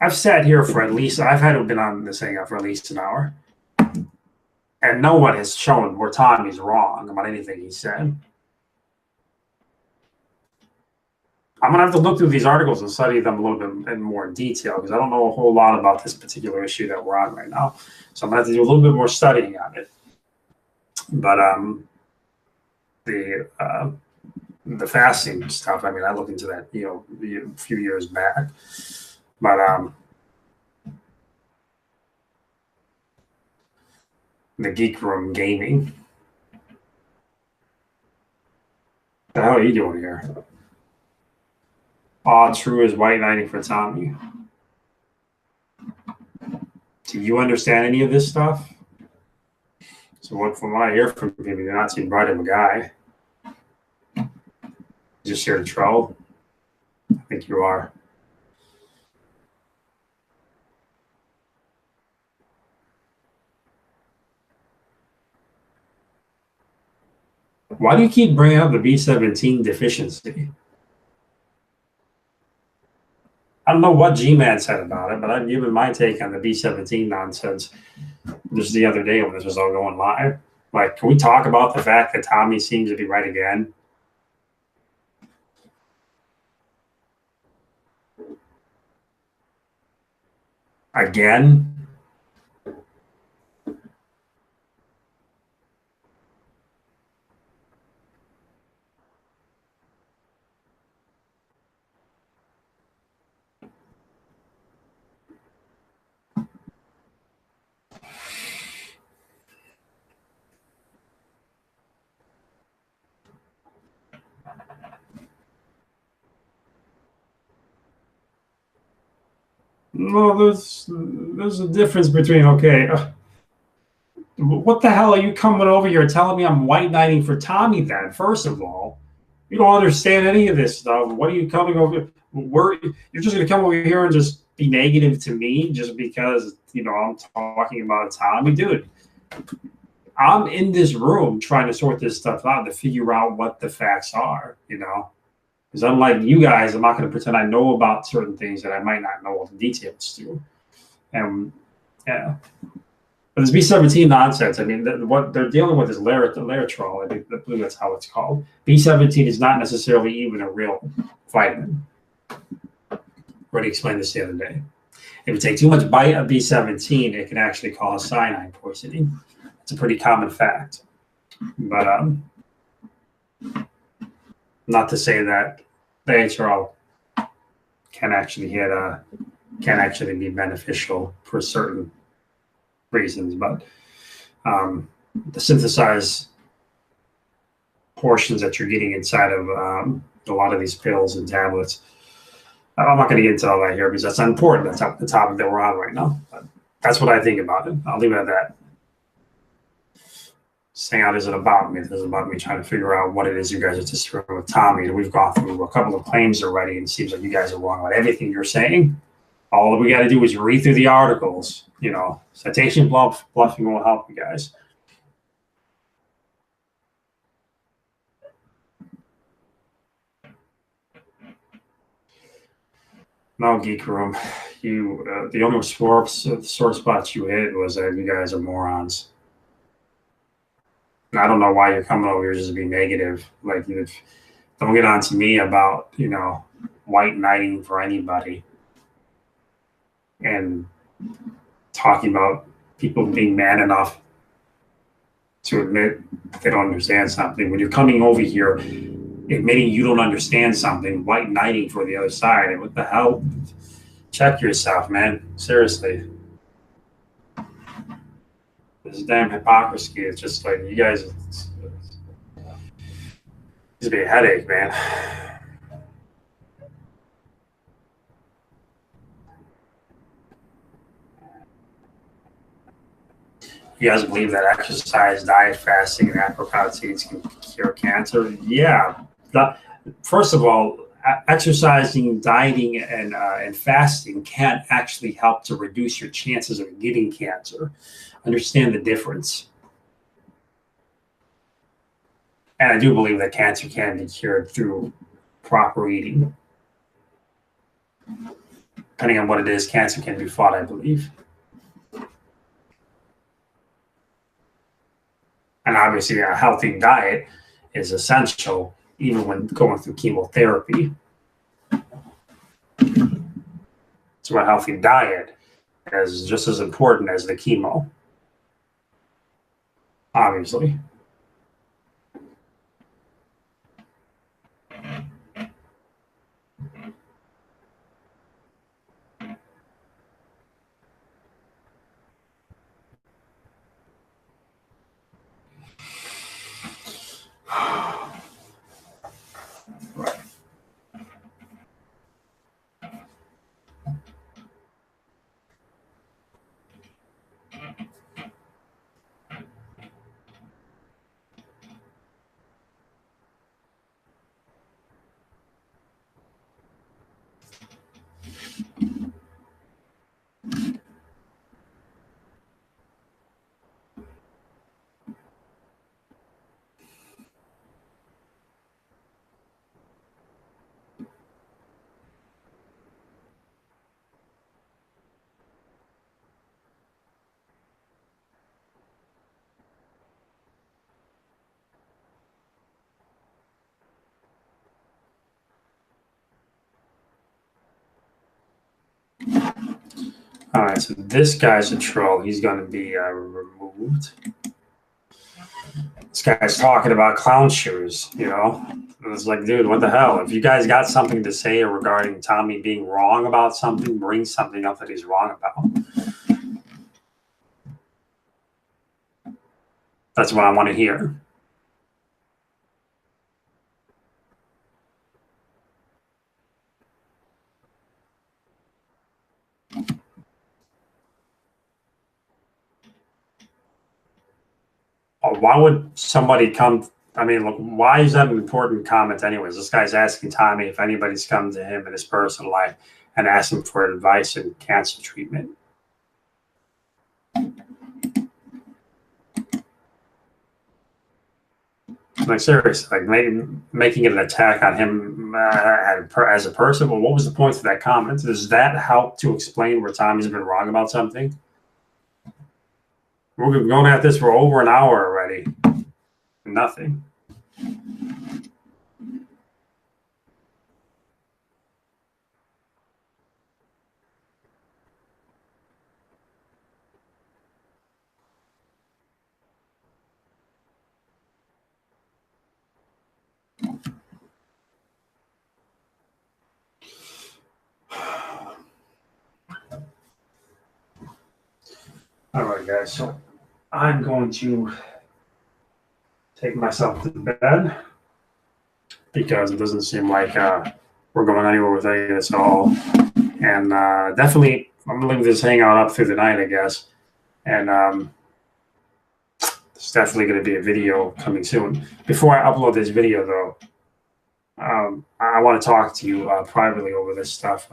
I've sat here for at least, I've had been on this thing for at least an hour. And no one has shown where Tommy's wrong about anything he said. I'm going to have to look through these articles and study them a little bit in more detail because I don't know a whole lot about this particular issue that we're on right now. So I'm going to have to do a little bit more studying on it. But the fasting stuff, I mean, I looked into that, a few years back. But the Geek Room Gaming. What the hell are you doing here? All true is white knighting for Tommy. Do you understand any of this stuff? So from what I hear from people, you're not too bright of a guy. Just here to troll. I think you are. Why do you keep bringing up the B17 deficiency? I don't know what G-Man said about it, but I've given my take on the B17 nonsense just the other day when this was all going live. Like, can we talk about the fact that Tommy seems to be right again? Again? No, there's a difference between okay. What the hell are you coming over here telling me I'm white knighting for Tommy then? First of all, you don't understand any of this stuff. What are you coming over? You're just gonna come over here and just be negative to me just because I'm talking about Tommy, dude. I'm in this room trying to sort this stuff out to figure out what the facts are, Because unlike you guys, I'm not going to pretend I know about certain things that I might not know all the details to. And yeah, but this B17 nonsense. I mean, what they're dealing with is Laetrile. I believe that's how it's called. B17 is not necessarily even a real vitamin. Already explained this the other day. If you take too much bite of B17, it can actually cause cyanide poisoning. It's a pretty common fact. But not to say that the HRL can actually be beneficial for certain reasons, but the synthesized portions that you're getting inside of a lot of these pills and tablets. I'm not going to get into all that here because that's not important. That's not the topic that we're on right now. But that's what I think about it. I'll leave it at that. Saying out isn't about me. This is about me trying to figure out what it is you guys are disagreeing with Tommy. We've gone through a couple of claims already, and it seems like you guys are wrong about everything you're saying. All we got to do is read through the articles. Citation bluffing won't help you guys. No, Geek Room. The only sore spots you hit was that you guys are morons. And I don't know why you're coming over here just to be negative. Like, don't get on to me about, white knighting for anybody and talking about people being man enough to admit they don't understand something. When you're coming over here admitting you don't understand something, white knighting for the other side, what the hell? Check yourself, man. Seriously. This damn hypocrisy is just like you guys. It's be a headache, man. You guys believe that exercise, diet, fasting, and apricot seeds can cure cancer? Yeah. First of all, exercising, dieting, and fasting can actually help to reduce your chances of getting cancer. Understand the difference. And I do believe that cancer can be cured through proper eating. Depending on what it is, cancer can be fought, I believe. And obviously, a healthy diet is essential, even when going through chemotherapy. So a healthy diet is just as important as the chemo, obviously. Right. All right, so this guy's a troll. He's going to be removed. This guy's talking about clown shoes, It's like, dude, what the hell? If you guys got something to say regarding Tommy being wrong about something, bring something up that he's wrong about. That's what I want to hear. why would somebody come? I mean, look, why is that an important comment anyways? This guy's asking Tommy if anybody's come to him in his personal life and asked him for advice in cancer treatment. Like, seriously, like making it an attack on him as a person. Well, what was the point of that comment? Does that help to explain where Tommy's been wrong about something? We're going at this for over an hour already. Nothing. All right, guys. So I'm going to take myself to bed because it doesn't seem like we're going anywhere with any of this at all. And definitely, I'm going to leave this hangout up through the night, I guess. And there's definitely going to be a video coming soon. Before I upload this video, though, I want to talk to you privately over this stuff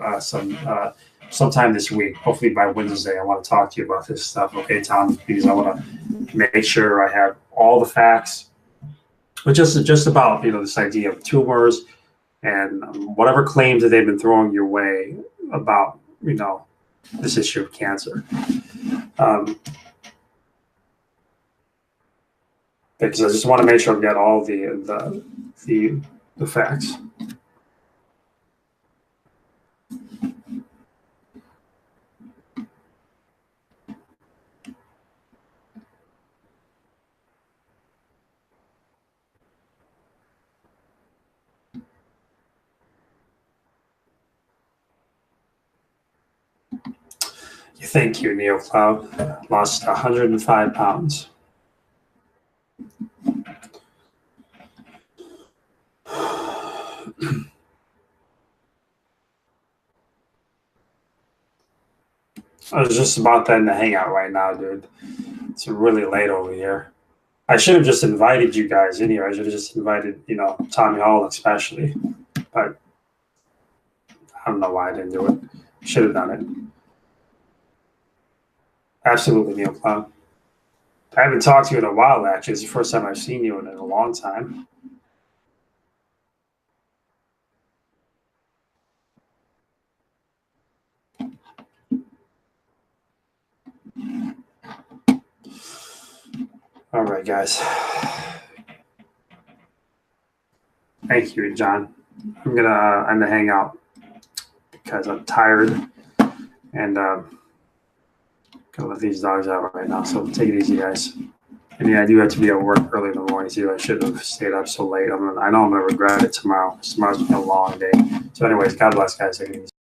sometime this week. Hopefully by Wednesday, I want to talk to you about this stuff. Okay, Tom, because I want to make sure I have all the facts. But just about, you know, this idea of tumors and whatever claims that they've been throwing your way about, you know, this issue of cancer. Because I just want to make sure I've got all the facts. Thank you, Neil Cloud. Lost 105 pounds. I was just about to end the hangout right now, dude. It's really late over here. I should have just invited you guys in here. I should have just invited, you know, Tommy Hall especially. But I don't know why I didn't do it. Should have done it. Absolutely, Neil Clown. I haven't talked to you in a while, actually. It's the first time I've seen you in a long time. All right, guys. Thank you, John. I'm going to end the hangout because I'm tired and going to let these dogs out right now. So take it easy, guys. And yeah, I do have to be at work early in the morning, too. I should have stayed up so late. I know I'm going to regret it tomorrow. Tomorrow's been a long day. So anyways, God bless, guys. Take it easy.